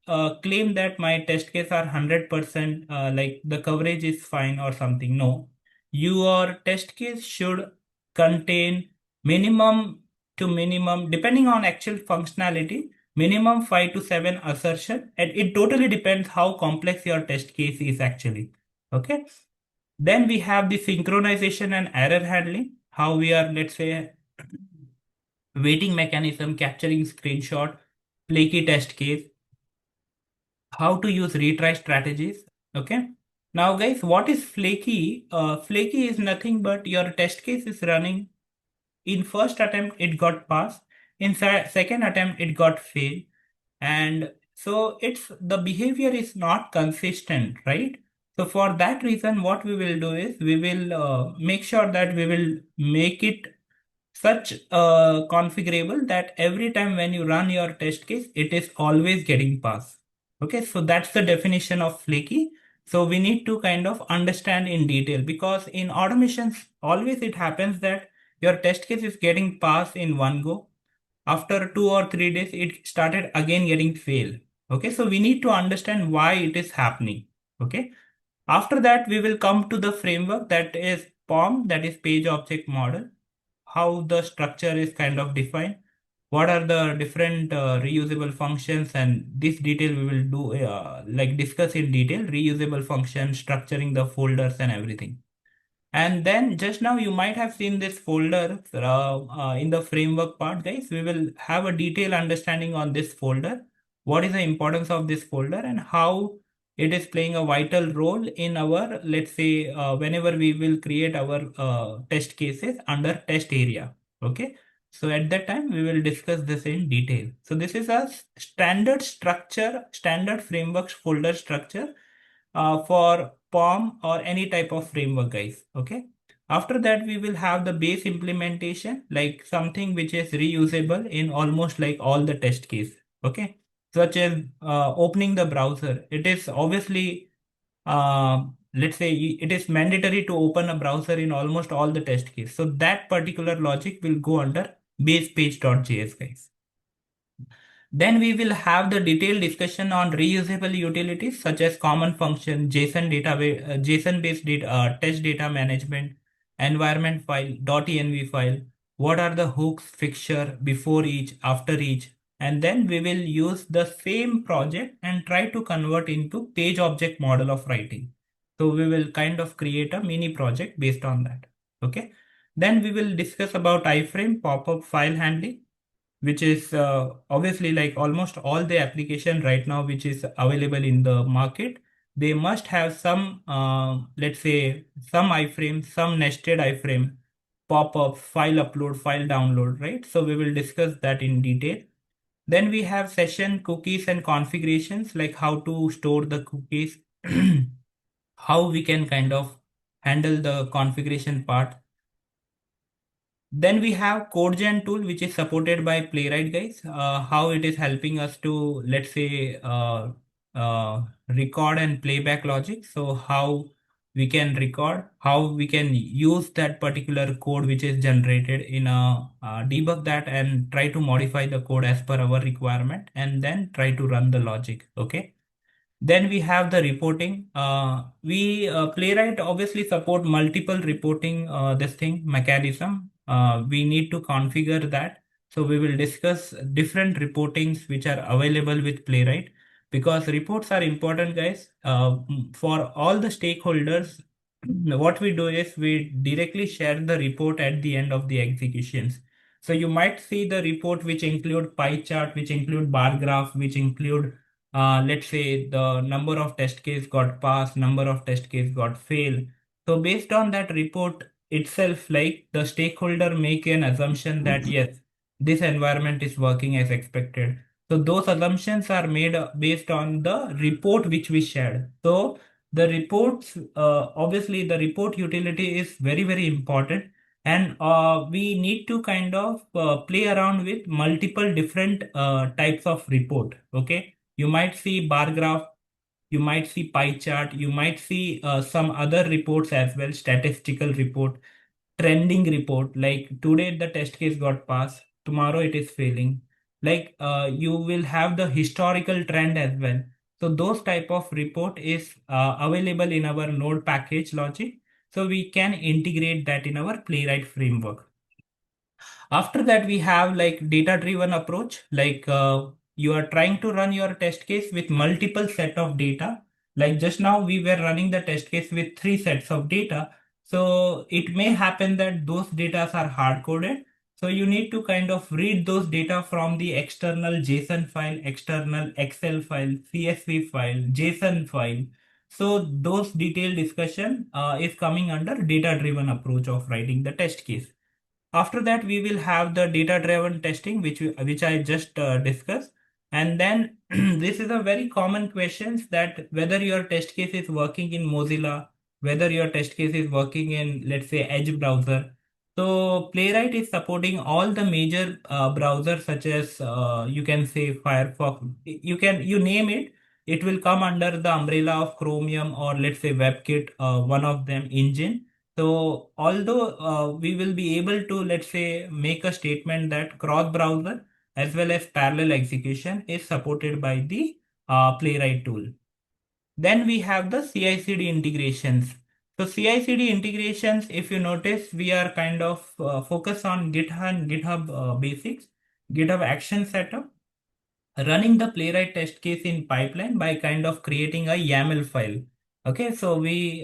claim that my test case are 100%, like the coverage is fine or something. No, your test case should contain minimum to minimum, depending on actual functionality, minimum 5 to 7 assertion, and it totally depends how complex your test case is actually. Okay. Then we have the synchronization and error handling, how we are, let's say, waiting mechanism, capturing screenshot, flaky test case, how to use retry strategies. Okay. Now, guys, what is flaky? Flaky is nothing but your test case is running. In first attempt, it got passed. In second attempt, it got failed. And so it's the behavior is not consistent, right? So for that reason, what we will do is we will make sure that we will make it such configurable that every time when you run your test case, it is always getting passed. Okay, so that's the definition of flaky. So we need to kind of understand in detail, because in automations, always it happens that your test case is getting passed in one go. After 2 or 3 days, it started again getting failed. Okay, so we need to understand why it is happening. Okay, after that, we will come to the framework, that is POM, that is page object model, how the structure is kind of defined, what are the different reusable functions, and this detail we will do like discuss in detail, reusable functions, structuring the folders and everything. And then just now you might have seen this folder in the framework part, guys. We will have a detailed understanding on this folder, what is the importance of this folder, and how it is playing a vital role in our, let's say, whenever we will create our test cases under test area. Okay. So at that time, we will discuss this in detail. So this is a standard structure, standard framework folder structure for POM or any type of framework, guys. Okay. After that, we will have the base implementation, like something which is reusable in almost like all the test case. Okay. Such as opening the browser. It is obviously let's say it is mandatory to open a browser in almost all the test case. So that particular logic will go under base page.js, guys. Then we will have the detailed discussion on reusable utilities such as common function, JSON database, JSON-based data, test data management, environment file, .env file. What are the hooks, fixture before each, after each, and then we will use the same project and try to convert into page object model of writing. So we will kind of create a mini project based on that. Okay. Then we will discuss about iframe, pop-up file handling, which is obviously like almost all the application right now which is available in the market, they must have some let's say some iframe, some nested iframe, pop-up, file upload, file download, right? So we will discuss that in detail. Then we have session cookies and configurations, like how to store the cookies, how we can kind of handle the configuration part. Then we have CodeGen tool, which is supported by Playwright, guys. How it is helping us to, let's say, record and playback logic. So how we can record, how we can use that particular code which is generated in a debug that and try to modify the code as per our requirement and then try to run the logic. Okay. Then we have the reporting. We Playwright obviously support multiple reporting this thing mechanism. We need to configure that. So we will discuss different reportings which are available with Playwright, because reports are important, guys. For all the stakeholders, what we do is we directly share the report at the end of the executions. So you might see the report which include pie chart, which include bar graph, which include let's say the number of test case got passed, number of test case got failed. So based on that report itself, like the stakeholder make an assumption that yes, this environment is working as expected. So those assumptions are made based on the report which we shared. So the reports, obviously the report utility is very, very important. And we need to kind of play around with multiple different types of report. Okay. You might see bar graph, you might see pie chart, you might see some other reports as well, statistical report, trending report, like today the test case got passed, tomorrow it is failing. Like you will have the historical trend as well. So those type of report is available in our node package logic. So we can integrate that in our Playwright framework. After that, we have like data-driven approach, like you are trying to run your test case with multiple set of data. Like just now we were running the test case with 3 sets of data. So it may happen that those data are hard-coded. So you need to kind of read those data from the external JSON file, external Excel file, CSV file, JSON file. So those detailed discussion is coming under data-driven approach of writing the test case. After that, we will have the data-driven testing, which I just discussed. And then this is a very common question, that whether your test case is working in Mozilla, whether your test case is working in, let's say, Edge browser. So Playwright is supporting all the major browsers, such as you can say Firefox. You name it. It will come under the umbrella of Chromium, or let's say WebKit, one of them engine. So although we will be able to, let's say, make a statement that cross-browser as well as parallel execution is supported by the Playwright tool. Then we have the CI/CD integrations. So CI/CD integrations, if you notice, we are kind of focused on GitHub and GitHub basics, GitHub action setup, running the Playwright test case in pipeline by kind of creating a YAML file. Okay, so we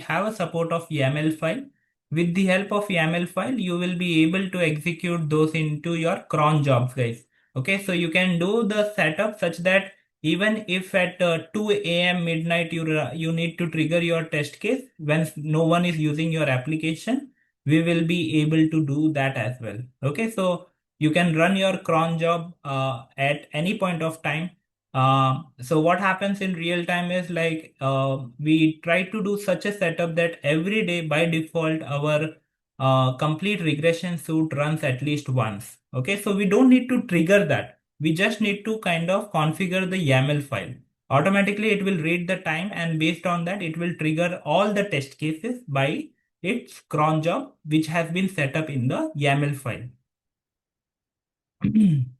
have a support of YAML file. With the help of YAML file, you will be able to execute those into your cron jobs, guys. Okay, so you can do the setup such that even if at 2 a.m. midnight you need to trigger your test case when no one is using your application, we will be able to do that as well. Okay, so you can run your cron job at any point of time. So what happens in real time is like we try to do such a setup that every day by default our complete regression suite runs at least once. Okay, so we don't need to trigger that. We just need to kind of configure the YAML file. Automatically, it will read the time, and based on that, it will trigger all the test cases by its cron job, which has been set up in the YAML file.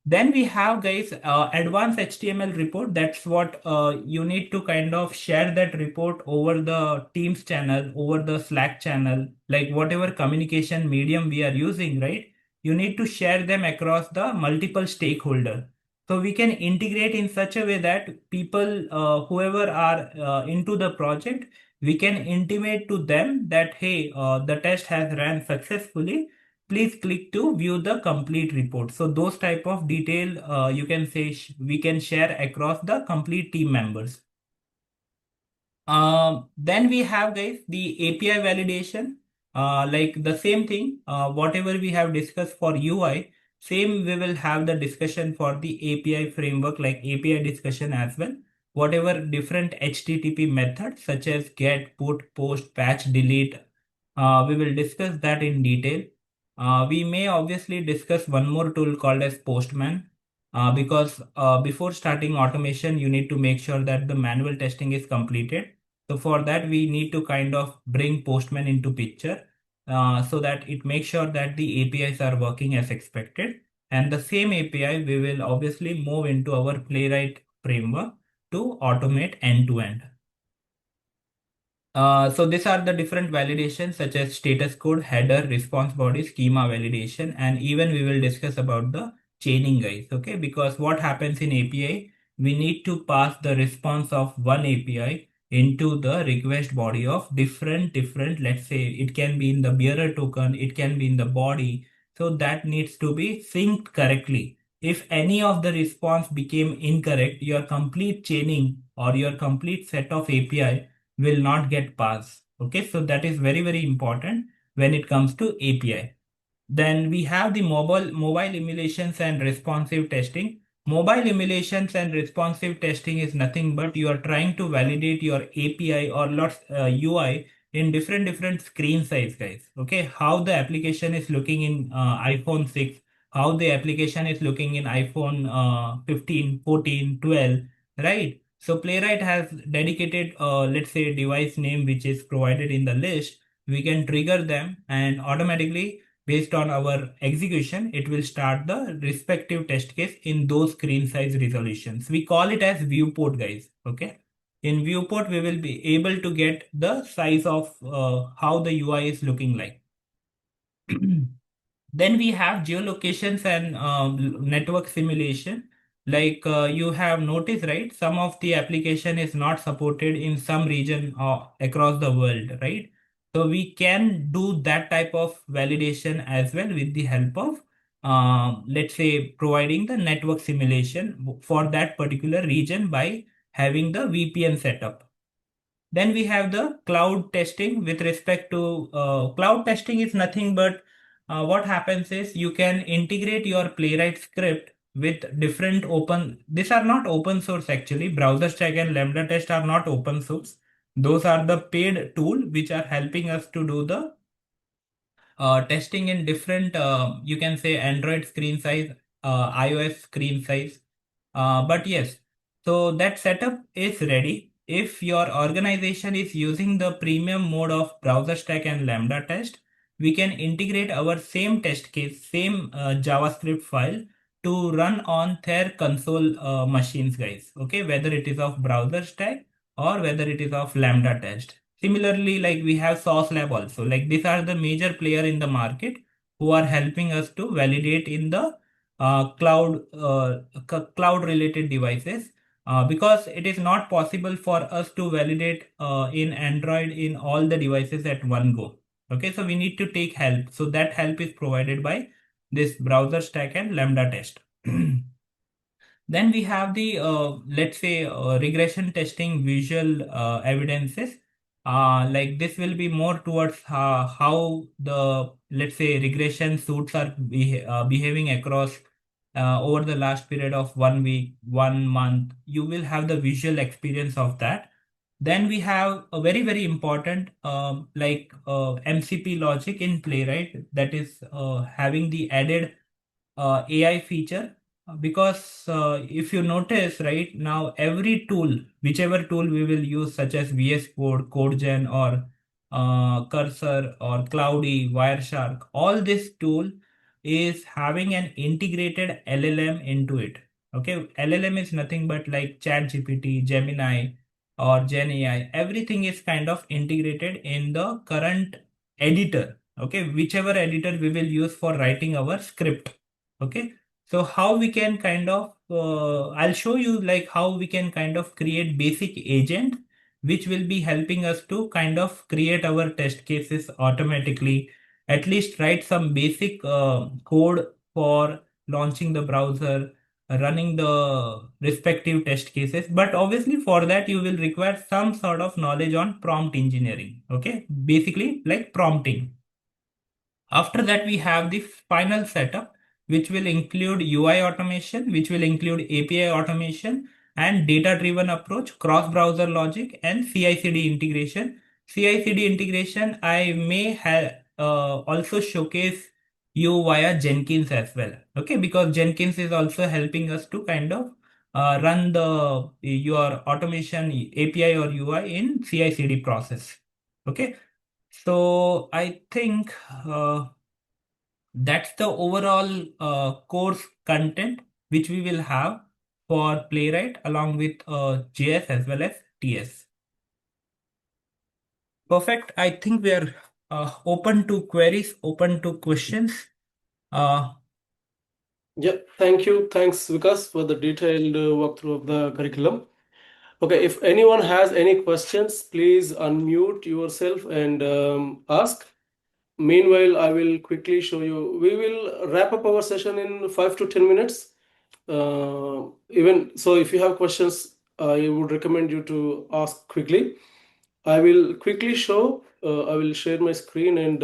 Then we have, guys, advanced HTML report. That's what you need to kind of share that report over the Teams channel, over the Slack channel, like whatever communication medium we are using, right? You need to share them across the multiple stakeholder. So we can integrate in such a way that people, whoever are into the project, we can intimate to them that, hey, the test has ran successfully. Please click to view the complete report. So those type of detail, you can say we can share across the complete team members. Then we have, guys, the API validation. Like the same thing, whatever we have discussed for UI, same we will have the discussion for the API framework, like API discussion as well. Whatever different HTTP methods such as get, put, post, patch, delete, we will discuss that in detail. We may obviously discuss one more tool called as Postman, because before starting automation, you need to make sure that the manual testing is completed. So for that, we need to kind of bring Postman into picture, so that it makes sure that the APIs are working as expected. And the same API, we will obviously move into our Playwright framework to automate end to end. So these are the different validations such as status code, header, response body, schema validation, and even we will discuss about the chaining, guys. Okay, because what happens in API, we need to pass the response of one API into the request body of different, let's say it can be in the bearer token, it can be in the body. So that needs to be synced correctly. If any of the response became incorrect, your complete chaining or your complete set of API will not get passed. Okay, so that is very, very important when it comes to API. Then we have the mobile emulations and responsive testing. Mobile emulations and responsive testing is nothing but you are trying to validate your API or lots UI in different screen size, guys. Okay, how the application is looking in iPhone 6, how the application is looking in iPhone 15, 14, 12, right? So Playwright has dedicated, let's say, device name which is provided in the list. We can trigger them, and automatically, based on our execution, it will start the respective test case in those screen size resolutions. We call it as viewport, guys. Okay. In viewport, we will be able to get the size of how the UI is looking like. Then we have geolocations and network simulation. Like you have noticed, right? Some of the application is not supported in some region across the world, right? So we can do that type of validation as well with the help of, let's say, providing the network simulation for that particular region by having the VPN setup. Then we have the cloud testing. With respect to cloud testing is nothing but what happens is you can integrate your Playwright script with different open. These are not open source actually. Browser Stack and Lambda test are not open source. Those are the paid tool which are helping us to do the testing in different, you can say, Android screen size, iOS screen size. But yes, so that setup is ready. If your organization is using the premium mode of browser stack and Lambda test, we can integrate our same test case, same JavaScript file to run on their console machines, guys. Okay, whether it is of browser stack or whether it is of Lambda test. Similarly, like we have Sauce Lab also. Like these are the major player in the market who are helping us to validate in the cloud related devices, because it is not possible for us to validate in Android in all the devices at one go. Okay, so we need to take help. So that help is provided by this browser stack and Lambda test. Then we have the, let's say, regression testing visual evidences. Like this will be more towards how the, let's say, regression suits are behaving across over the last period of 1 week, 1 month. You will have the visual experience of that. Then we have a very, very important MCP logic in Playwright, that is having the added AI feature because if you notice right now, every tool, whichever tool we will use, such as VS Code, CodeGen, or Cursor, or Cloudy, Wireshark, all this tool is having an integrated LLM into it. Okay, LLM is nothing but like ChatGPT, Gemini, or Gen AI. Everything is kind of integrated in the current editor. Okay, whichever editor we will use for writing our script. Okay, so how we can kind of, I'll show you like how we can kind of create basic agent, which will be helping us to kind of create our test cases automatically, at least write some basic code for launching the browser, running the respective test cases. But obviously for that you will require some sort of knowledge on prompt engineering. Okay, basically like prompting. After that, we have the final setup, which will include UI automation, which will include API automation and data-driven approach, cross-browser logic, and CI/CD integration. CI/CD integration, I may have also showcase you via Jenkins as well. Okay, because Jenkins is also helping us to kind of run the your automation API or UI in CI/CD process. Okay, so I think that's the overall course content which we will have for Playwright along with JS as well as TS. Perfect. I think we are open to queries, open to questions. Yeah, thank you. Thanks, Vikas, for the detailed walkthrough of the curriculum. Okay, if anyone has any questions, please unmute yourself and ask. Meanwhile, I will quickly show you. We will wrap up our session in 5 to 10 minutes. Even so, if you have questions, I would recommend you to ask quickly. I will quickly show. I will share my screen and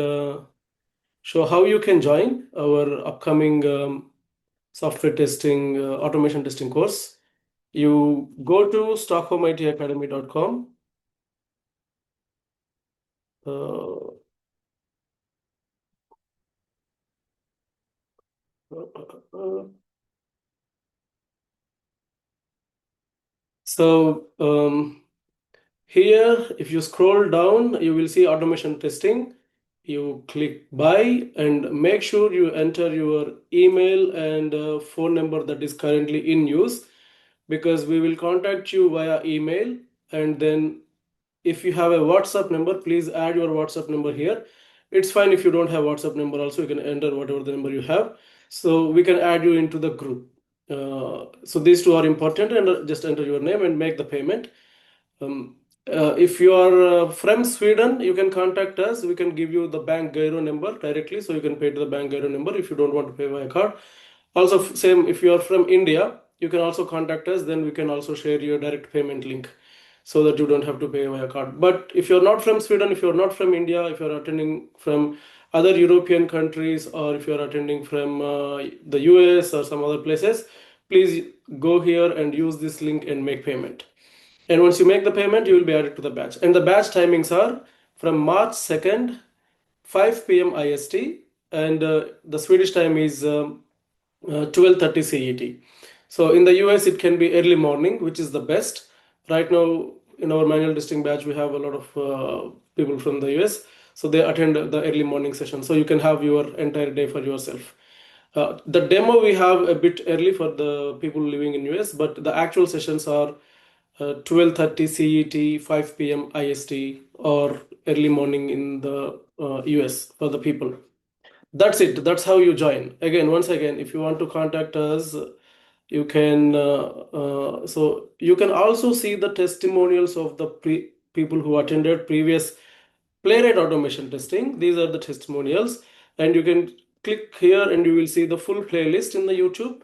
show how you can join our upcoming software testing, automation testing course. You go to stockholmitacademy.com. So here, if you scroll down, you will see automation testing. You click buy and make sure you enter your email and phone number that is currently in use, because we will contact you via email. And then if you have a WhatsApp number, please add your WhatsApp number here. It's fine if you don't have WhatsApp number also, you can enter whatever the number you have. So we can add you into the group. So these two are important, and just enter your name and make the payment. If you are from Sweden, you can contact us. We can give you the bank Gyro number directly, so you can pay to the bank Gyro number if you don't want to pay by card. Also, same if you are from India, you can also contact us. Then we can also share your direct payment link, so that you don't have to pay via card. But if you're not from Sweden, if you're not from India, if you're attending from other European countries, or if you're attending from the US or some other places, please go here and use this link and make payment. And once you make the payment, you will be added to the batch. And the batch timings are from March 2nd, 5 p.m. IST, and the Swedish time is 12:30 CET. So in the US, it can be early morning, which is the best. Right now, in our manual testing batch, we have a lot of people from the US, so they attend the early morning session. So you can have your entire day for yourself. The demo we have a bit early for the people living in US, but the actual sessions are 12:30 CET, 5 p.m. IST, or early morning in the US for the people. That's it. That's how you join. Again, once again, if you want to contact us, you can. So you can also see the testimonials of the people who attended previous Playwright automation testing. These are the testimonials, and you can click here and you will see the full playlist in the YouTube.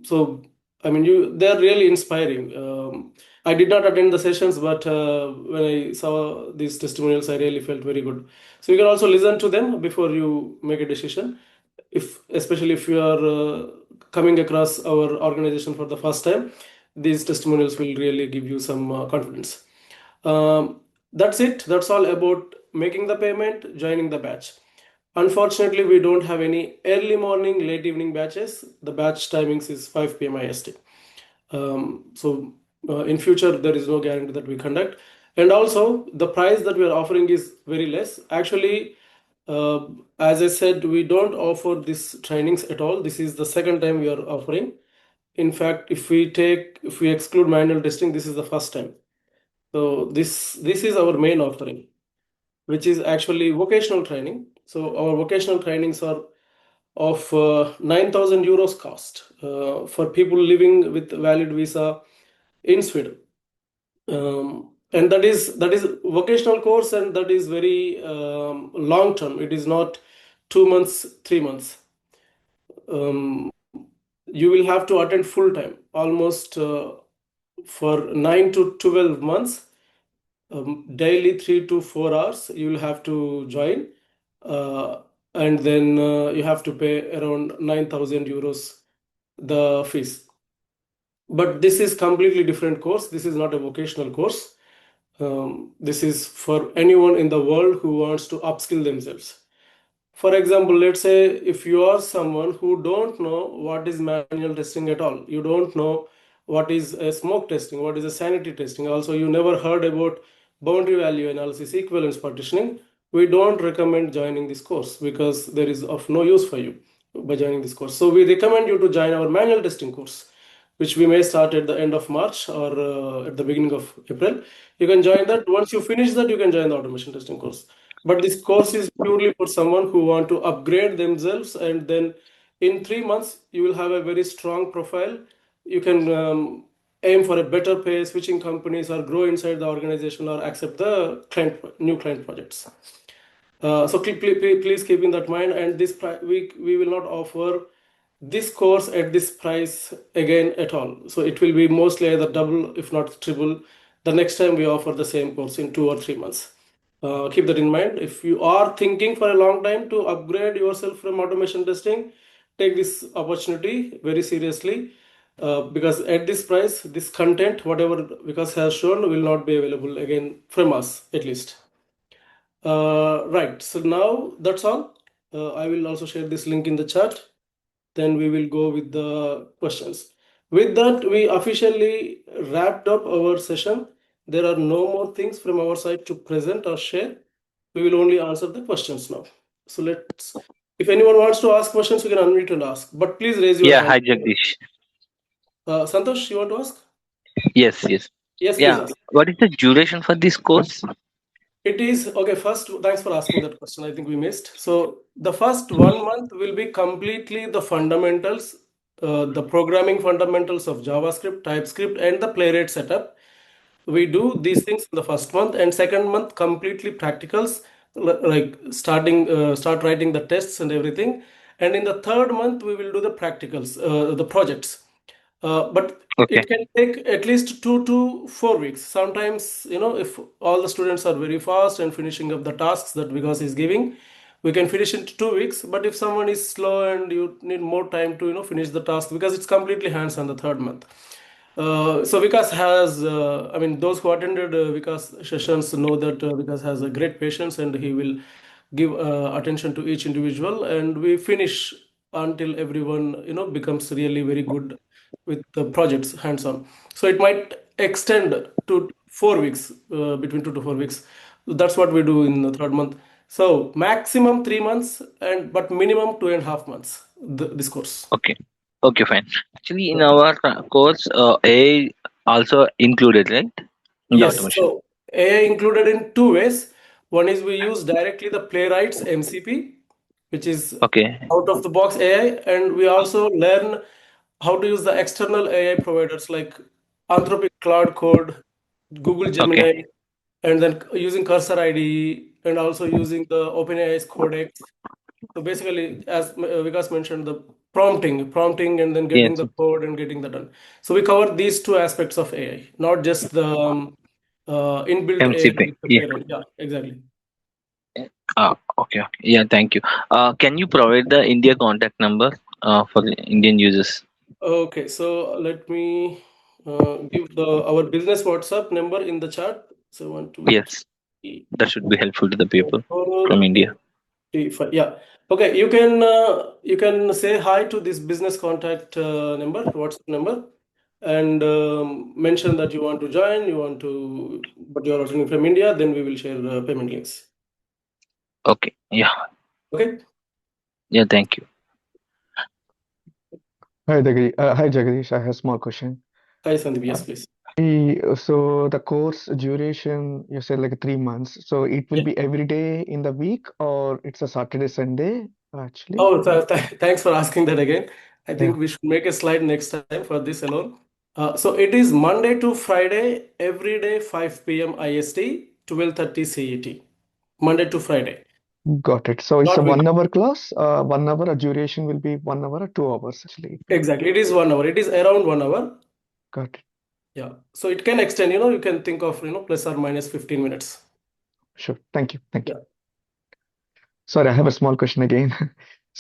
So I mean, they're really inspiring. I did not attend the sessions, but when I saw these testimonials, I really felt very good. So you can also listen to them before you make a decision. Especially if you are coming across our organization for the first time, these testimonials will really give you some confidence. That's it. That's all about making the payment, joining the batch. Unfortunately, we don't have any early morning, late evening batches. The batch timings is 5 p.m. IST. So in future, there is no guarantee that we conduct. And also, the price that we are offering is very less. Actually, as I said, we don't offer these trainings at all. This is the second time we are offering. In fact, if we exclude manual testing, this is the first time. So this is our main offering, which is actually vocational training. So our vocational trainings are of 9,000 euros cost for people living with valid visa in Sweden. And that is vocational course, and that is very long term. It is not 2 months, 3 months. You will have to attend full time, almost for 9 to 12 months, daily 3 to 4 hours. You will have to join, and then you have to pay around 9,000 euros the fees. But this is completely different course. This is not a vocational course. This is for anyone in the world who wants to upskill themselves. For example, let's say if you are someone who don't know what is manual testing at all, you don't know what is a smoke testing, what is a sanity testing. Also, you never heard about boundary value analysis, equivalence partitioning. We don't recommend joining this course because there is of no use for you by joining this course. So we recommend you to join our manual testing course, which we may start at the end of March or at the beginning of April. You can join that. Once you finish that, you can join the automation testing course. But this course is purely for someone who want to upgrade themselves, and then in 3 months you will have a very strong profile. You can aim for a better pay, switching companies, or grow inside the organization, or accept the new client projects. So please keep in that mind. And this we will not offer this course at this price again at all. So it will be mostly either double, if not triple, the next time we offer the same course in 2 or 3 months. Keep that in mind. If you are thinking for a long time to upgrade yourself from automation testing, take this opportunity very seriously, because at this price, this content, whatever Vikas has shown, will not be available again from us, at least. Right. So now that's all. I will also share this link in the chat. Then we will go with the questions. With that, we officially wrapped up our session. There are no more things from our side to present or share. We will only answer the questions now. So if anyone wants to ask questions, you can unmute and ask. But please raise your Yeah, hand. hi Jagdish. Santosh, you want to ask? Yes. Yes, please Yeah, ask. what is the duration for this course? It is okay. First, thanks for asking that question. I think we missed. So the first 1 month will be completely the fundamentals, the programming fundamentals of JavaScript, TypeScript, and the Playwright setup. We do these things in the first month, and second month completely practicals, like start writing the tests and everything. And in the third month, we will do the practicals, the projects. But Okay. it can take at least 2 to 4 weeks. Sometimes, if all the students are very fast and finishing up the tasks that Vikas is giving, we can finish in 2 weeks. But if someone is slow and you need more time to, finish the task, because it's completely hands-on the third month. So Vikas has, those who attended Vikas sessions know that Vikas has a great patience, and he will give attention to each individual, and we finish until everyone, becomes really very good with the projects hands-on. So it might extend to 4 weeks, between 2 to 4 weeks. That's what we do in the third month. So maximum 3 months, but minimum 2.5 months, this course. Okay, fine. Actually, in our course, AI also included, right? In the Yes, automation. so AI included in 2 ways. One is we use directly the Playwright's MCP, which is Okay. out of the box AI, and we also learn how to use the external AI providers like Anthropic Cloud Code, Google Gemini, and then using Cursor IDE, and also using the OpenAI's Codex. So basically, as Vikas mentioned, the prompting, and then getting Yes. the code and getting that done. So we cover these 2 aspects of AI, not just the inbuilt AI MCP. with the Yeah. Playwright. Yeah, exactly. Okay. Yeah, thank you. Can you provide the India contact number for the Indian users? Okay, so let me give our business WhatsApp number in the chat. So 1, 2, Yes, 3, that should be helpful to the people 4, from India. Yeah. Okay. You can say hi to this business contact number, WhatsApp number, and mention that you want to join. But you are attending from India. Then we will share payment links. Okay. Yeah. Okay. Yeah. Thank you. Hi, Jagadish. I have a small question. Hi, Sandeep. Yes, please. So the course duration, you said like 3 months. So it will Yeah. be every day in the week, or it's a Saturday, Sunday, actually? Oh, thanks for asking that again. I Yeah, think we should make a slide next time for this alone. So it is Monday to Friday, every day, 5 p.m. IST, 12:30 CET. Monday to Friday, got it. So it's a not week. 1 hour class. 1 hour, a duration will be 1 hour or 2 hours, actually. It will be. Exactly. It is 1 hour. It is around 1 hour. Got it. Yeah. So it can extend, you can think of, plus or minus 15 minutes. Sure. Thank you. Thank you. Yeah. Sorry, I have a small question again.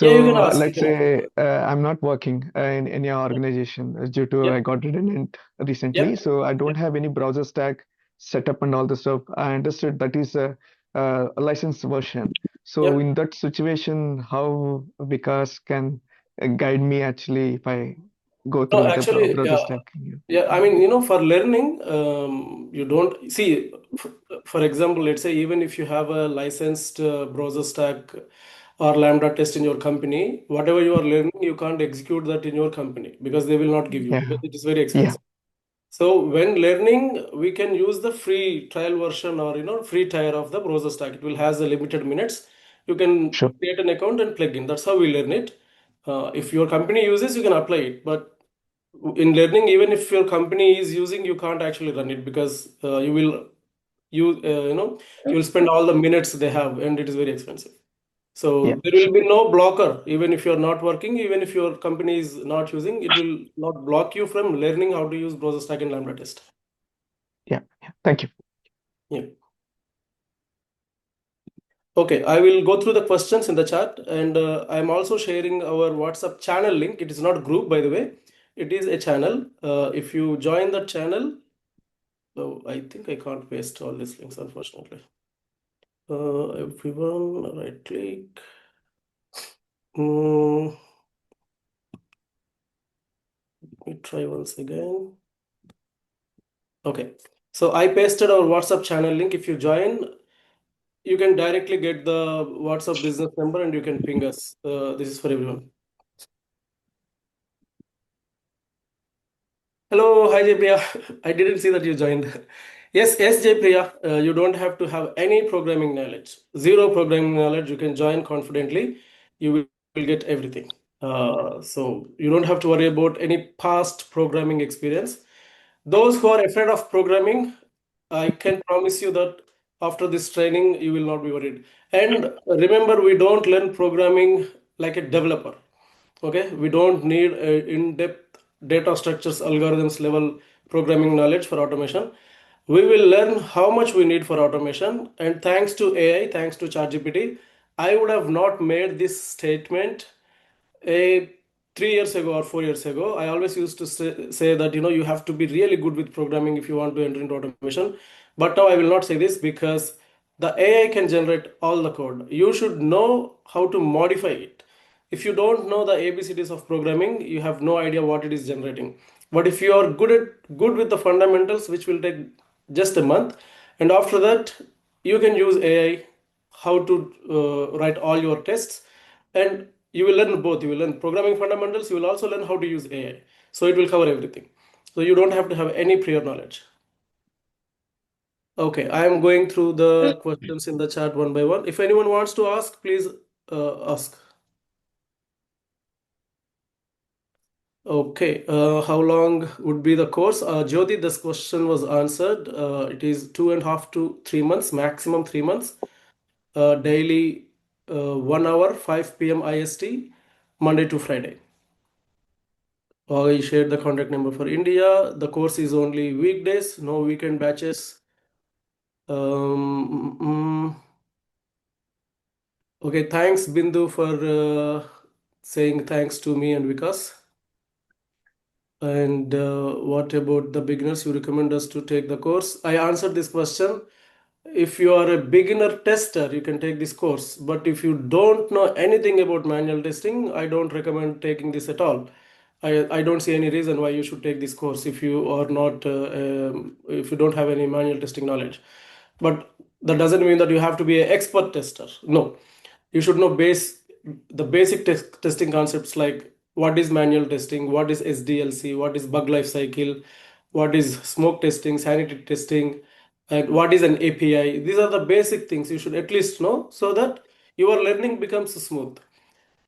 Yeah, you can So ask. You let's can ask. say I'm not working in any organization due to Yeah. I got redundant Yeah. recently. So I Yeah. don't have any browser stack set up and all the stuff. I understood that is a licensed version. So Yeah. in that situation, how Vikas can guide me actually if I go No, through with the actually, browser yeah. stack? Yeah. Yeah, I mean, for learning, you don't see, for example, let's say even if you have a licensed browser stack or Lambda test in your company, whatever you are learning, you can't execute that in your company because they will not give you because Yeah. it is very Yeah. expensive. So when learning, we can use the free trial version or free tier of the browser stack. It will has a limited minutes. You can Sure. create an account and plug in. That's how we learn it. If your company uses, you can apply it. But in learning, even if your company is using, you can't actually run it because you will spend all the minutes they have, and it is very expensive. Yeah. So there will Sure. be no blocker, even if you're not working, even if your company is not using, it will not block you from learning how to use browser stack and Lambda test. Yeah. Yeah. Thank you. Yeah. Okay, I will go through the questions in the chat, and I'm also sharing our WhatsApp channel link. It is not group, by the way. It is a channel. If you join the channel, so I think I can't paste all these links, unfortunately. Everyone, right click. Let me try once again. Okay, so I pasted our WhatsApp channel link. If you join, you can directly get the WhatsApp business number and you can ping us. This is for everyone. Hello, hi Jaypriya. I didn't see that you joined. Yes, Jaypriya, you don't have to have any programming knowledge. Zero programming knowledge. You can join confidently. You will get everything. So you don't have to worry about any past programming experience. Those who are afraid of programming, I can promise you that after this training, you will not be worried. And remember, we don't learn programming like a developer. Okay, we don't need in-depth data structures, algorithms level programming knowledge for automation. We will learn how much we need for automation. And thanks to AI, thanks to ChatGPT, I would have not made this statement a 3 years ago or 4 years ago. I always used to say that you have to be really good with programming if you want to enter into automation. But now I will not say this because the AI can generate all the code. You should know how to modify it. If you don't know the ABCDs of programming, you have no idea what it is generating. But if you are good with the fundamentals, which will take just a month, and after that you can use AI how to write all your tests, and you will learn both. You will learn programming fundamentals, you will also learn how to use AI. So it will cover everything. So you don't have to have any prior knowledge. Okay, I am going through the questions in the chat one by one. If anyone wants to ask, please ask. Okay, how long would be the course? Jyoti, this question was answered. It is 2.5 to 3 months, maximum 3 months. Daily 1 hour, 5 p.m. IST, Monday to Friday. I shared the contact number for India. The course is only weekdays, no weekend batches. Okay, thanks Bindu for saying thanks to me and Vikas. And what about the beginners? You recommend us to take the course? I answered this question. if you are a beginner tester, you can take this course. But if you don't know anything about manual testing, I don't recommend taking this at all. I don't see any reason why you should take this course if you are not if you don't have any manual testing knowledge. But that doesn't mean that you have to be an expert tester. No, you should know the basic testing concepts like what is manual testing, what is SDLC, what is bug life cycle, what is smoke testing, sanity testing, and what is an API. These are the basic things you should at least know so that your learning becomes smooth.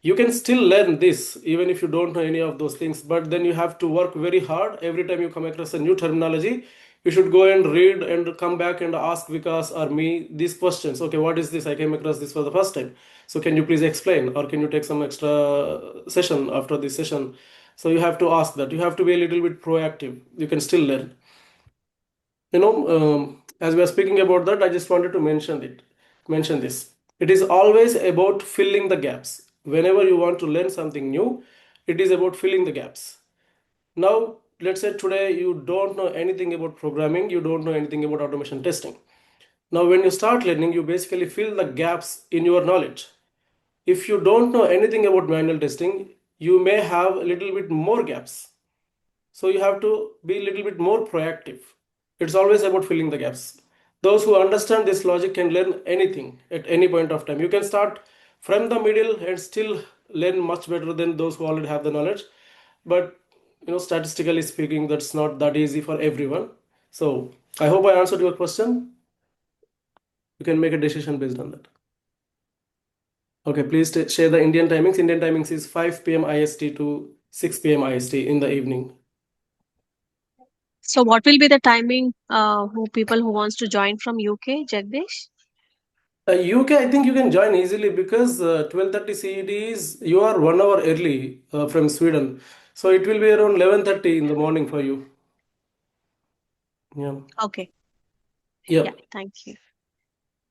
You can still learn this even if you don't know any of those things, but then you have to work very hard. Every time you come across a new terminology, you should go and read and come back and ask Vikas or me these questions. Okay, what is this? I came across this for the first time. So can you please explain, or can you take some extra session after this session? So you have to ask that. You have to be a little bit proactive. You can still learn. As we are speaking about that, I just wanted to mention this. It is always about filling the gaps. Whenever you want to learn something new, it is about filling the gaps. Now, let's say today you don't know anything about programming, you don't know anything about automation testing. Now, when you start learning, you basically fill the gaps in your knowledge. If you don't know anything about manual testing, you may have a little bit more gaps. So you have to be a little bit more proactive. It's always about filling the gaps. Those who understand this logic can learn anything at any point of time. You can start from the middle and still learn much better than those who already have the knowledge. But statistically speaking, that's not that easy for everyone. So I hope I answered your question. You can make a decision based on that. Okay, please share the Indian timings. Indian timings is 5 p.m. IST to 6 p.m. IST in the evening. So what will be the timing who people who wants to join from UK, Jagdish? UK, I think you can join easily because 12:30 CET is you are 1 hour early from Sweden, so it will be around 11:30 in the morning for you. Yeah. Okay. Yeah. Yeah, thank you.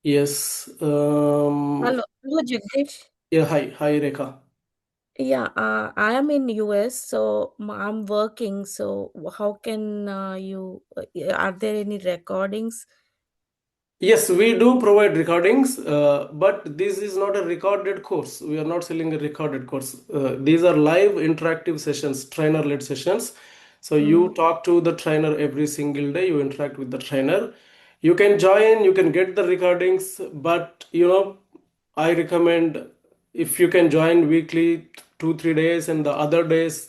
Yes. Hello, Jagdish. Yeah. Hi, Rekha. Yeah, I am in US, so I'm working. So how can you? Are there any recordings? Yes, we do provide recordings, but this is not a recorded course. We are not selling a recorded course. These are live interactive sessions, trainer-led sessions. So you talk to the trainer every single day, you interact with the trainer. You can join, you can get the recordings, but I recommend if you can join weekly, 2-3 days, and the other days,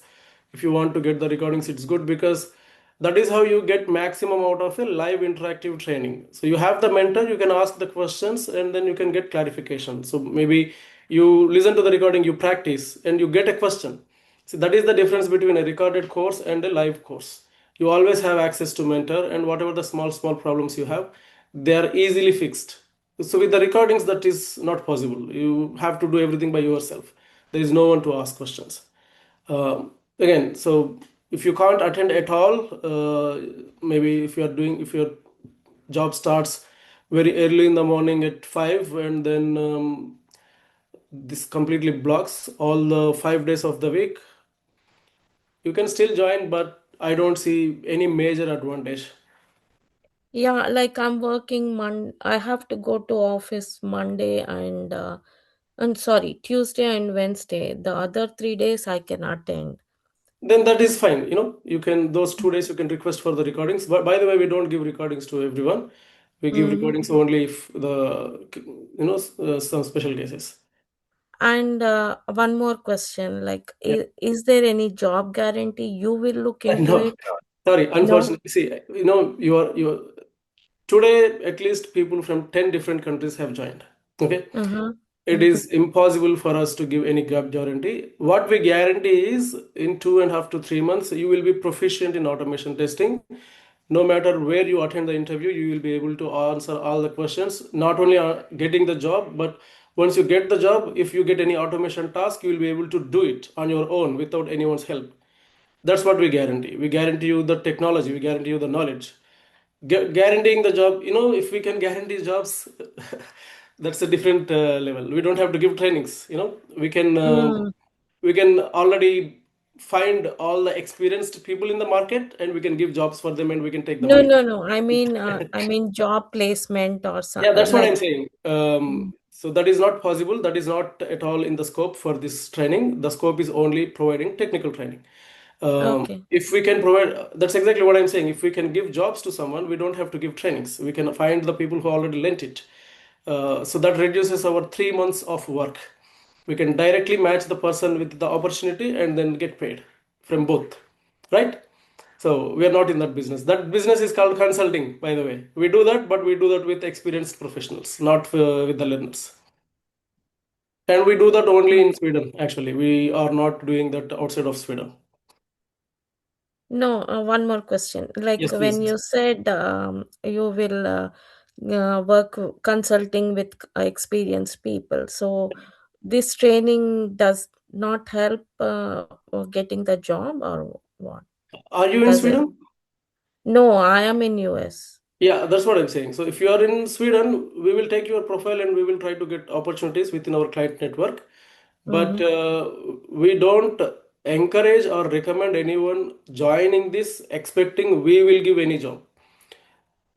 if you want to get the recordings, it's good because that is how you get maximum out of a live interactive training. So you have the mentor, you can ask the questions, and then you can get clarification. So maybe you listen to the recording, you practice, and you get a question. So that is the difference between a recorded course and a live course. You always have access to mentor, and whatever the small problems you have, they are easily fixed. So with the recordings, that is not possible. You have to do everything by yourself. There is no one to ask questions. Again, so if you can't attend at all, maybe if your job starts very early in the morning at 5, and then this completely blocks all the 5 days of the week, you can still join, but I don't see any major advantage. Yeah, like I'm working I have to go to office Monday and sorry, Tuesday and Wednesday. The other 3 days I can attend. Then that is fine. You can, those 2 days you can request for the recordings. But by the way, we don't give recordings to everyone. We give recordings only if some special cases. And one more question, like, is there any job guarantee? You will look into No, it? sorry, No? unfortunately, see, you are today at least people from 10 different countries have joined. Okay, it is impossible for us to give any job guarantee. What we guarantee is in 2.5 to 3 months, you will be proficient in automation testing. No matter where you attend the interview, you will be able to answer all the questions, not only getting the job, but once you get the job, if you get any automation task, you will be able to do it on your own without anyone's help. That's what we guarantee. We guarantee you the technology, we guarantee you the knowledge. Guaranteeing the job, if we can guarantee jobs, that's a different level. We don't have to give trainings. We can already find all the experienced people in the market and we can give jobs for them and we can take the No, money. no, no. I mean job placement or Yeah, something that's what like. I'm saying. So that is not possible. That is not at all in the scope for this training. The scope is only providing technical training. Okay. If we can provide, that's exactly what I'm saying. If we can give jobs to someone, we don't have to give trainings. We can find the people who already lent it. So that reduces our 3 months of work. We can directly match the person with the opportunity and then get paid from both, right? So we are not in that business. That business is called consulting, by the way. We do that, but we do that with experienced professionals, not with the learners. And we do that only in Sweden, actually. We are not doing that outside of Sweden. No, one more question. Like Yes, when please. you said you will work consulting with experienced people, so this training does not help getting the job or what? Are you in Does it? Sweden? No, I am in US. Yeah, that's what I'm saying. So if you are in Sweden, we will take your profile and we will try to get opportunities within our client network. But we don't encourage or recommend anyone joining this expecting we will give any job.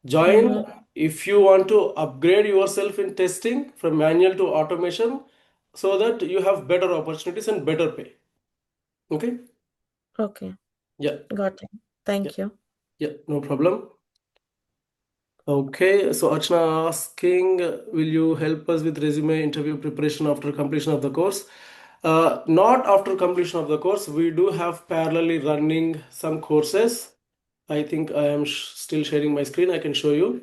Join if you want to upgrade yourself in testing from manual to automation so that you have better opportunities and better pay. Okay? Okay. Yeah. Got it. Thank you. Yeah, no problem. Okay, so Archana asking, will you help us with resume interview preparation after completion of the course? Not after completion of the course. We do have parallelly running some courses. I think I am still sharing my screen. I can show you.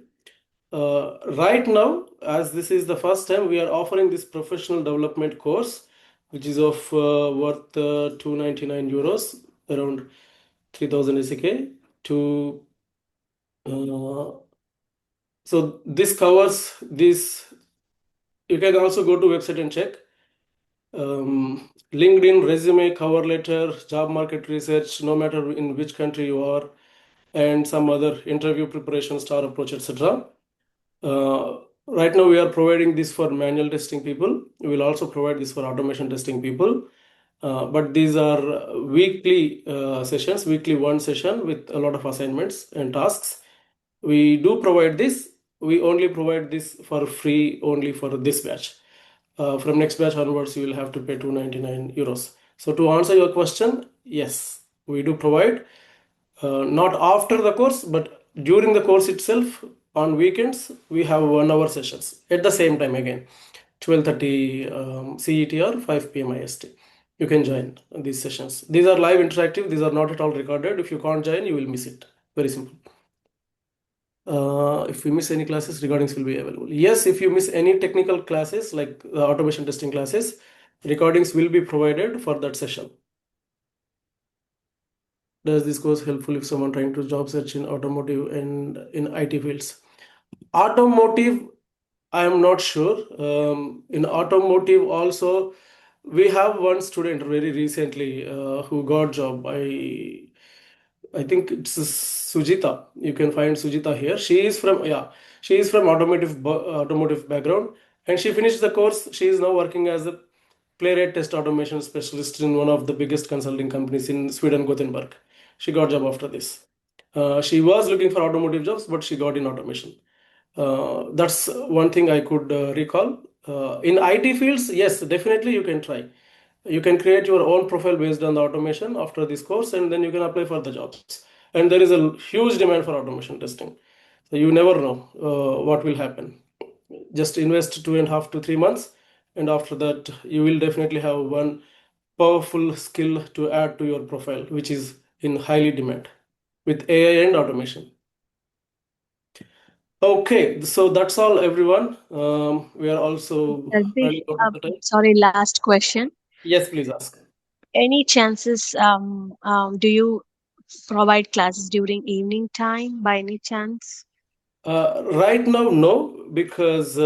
Right now, as this is the first time, we are offering this professional development course, which is of worth 299 euros, around 3000 SEK to so this covers this. You can also go to website and check. LinkedIn, resume, cover letter, job market research, no matter in which country you are, and some other interview preparation, star approach, etc. Right now, we are providing this for manual testing people. We will also provide this for automation testing people. But these are weekly sessions, weekly one session with a lot of assignments and tasks. We do provide this. We only provide this for free only for this batch. From next batch onwards, you will have to pay 299 euros. So to answer your question, yes, we do provide. Not after the course, but during the course itself, on weekends, we have 1 hour sessions at the same time again, 12:30 CET or 5 p.m. IST. You can join these sessions. These are live interactive. These are not at all recorded. If you can't join, you will miss it. Very simple. If we miss any classes, recordings will be available. Yes, if you miss any technical classes like the automation testing classes, recordings will be provided for that session. Does this course helpful if someone trying to job search in automotive and in IT fields? Automotive, I am not sure. In automotive also, we have one student very recently who got job. I think it's Sujita. You can find Sujita here. She is from automotive background, and she finished the course. She is now working as a Playwright test automation specialist in one of the biggest consulting companies in Sweden, Gothenburg. She got job after this. She was looking for automotive jobs, but she got in automation. That's one thing I could recall. In IT fields, yes, definitely you can try. You can create your own profile based on the automation after this course, and then you can apply for the jobs. And there is a huge demand for automation testing. So you never know what will happen. Just invest 2.5 to 3 months, and after that, you will definitely have one powerful skill to add to your profile, which is in highly demand with AI and automation. Okay, so that's all, everyone. We are also running out of the time. Sorry, last question. Yes, please ask. Any chances, do you provide classes during evening time by any chance? Right now, no, because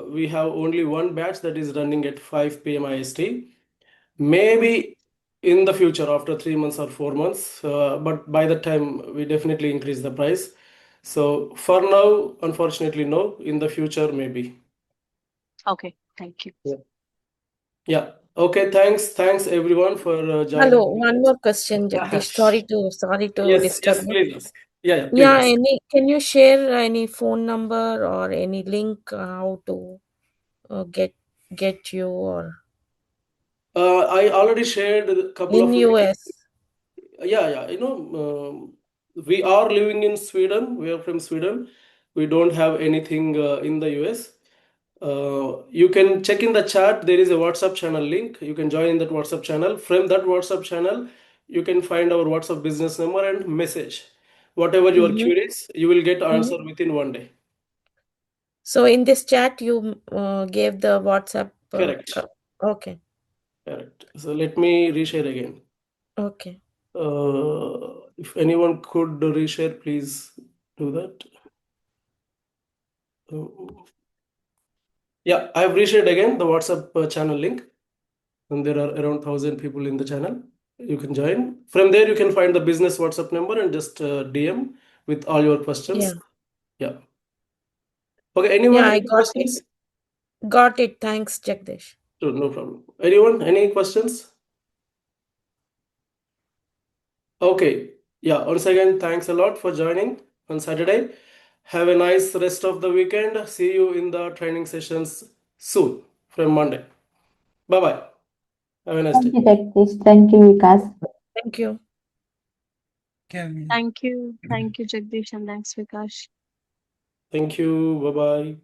we have only one batch that is running at 5 p.m. IST. Maybe in the future, after 3 months or 4 months, but by the time we definitely increase the price. So for now, unfortunately, no. In the future, maybe. Okay, thank you. Yeah. Okay, thanks everyone for joining. Hello, one more question, Jagdish. Sorry to Yes, disturb yes, you. please ask. Yeah, please Yeah, ask. can you share any phone number or any link how to get you or I already shared a couple in of links. US? Yeah, we are living in Sweden. We are from Sweden. We don't have anything in the US. You can check in the chat. There is a WhatsApp channel link. You can join in that WhatsApp channel. From that WhatsApp channel, you can find our WhatsApp business number and message. Whatever you are curious, you will get answer within one day. So in this chat, you gave the WhatsApp. Correct. Okay. Correct. So let me reshare again. Okay. If anyone could reshare, please do that. Yeah, I have reshared again the WhatsApp channel link, and there are around 1,000 people in the channel. You can join. From there, you can find the business WhatsApp number and just DM with all your questions. Yeah. Okay. Anyone? Yeah, I Any got it. questions? Got it. Thanks, Jagdish. Sure, no problem. Anyone? Any questions? Okay. Yeah. Once again, thanks a lot for joining on Saturday. Have a nice rest of the weekend. See you in the training sessions soon from Monday. Bye bye. Have a nice day. Thank you, Jagdish. Thank you, Vikas. Thank you. Thank you. Thank you, Jagdish, and thanks, Vikash. Thank you. Bye bye.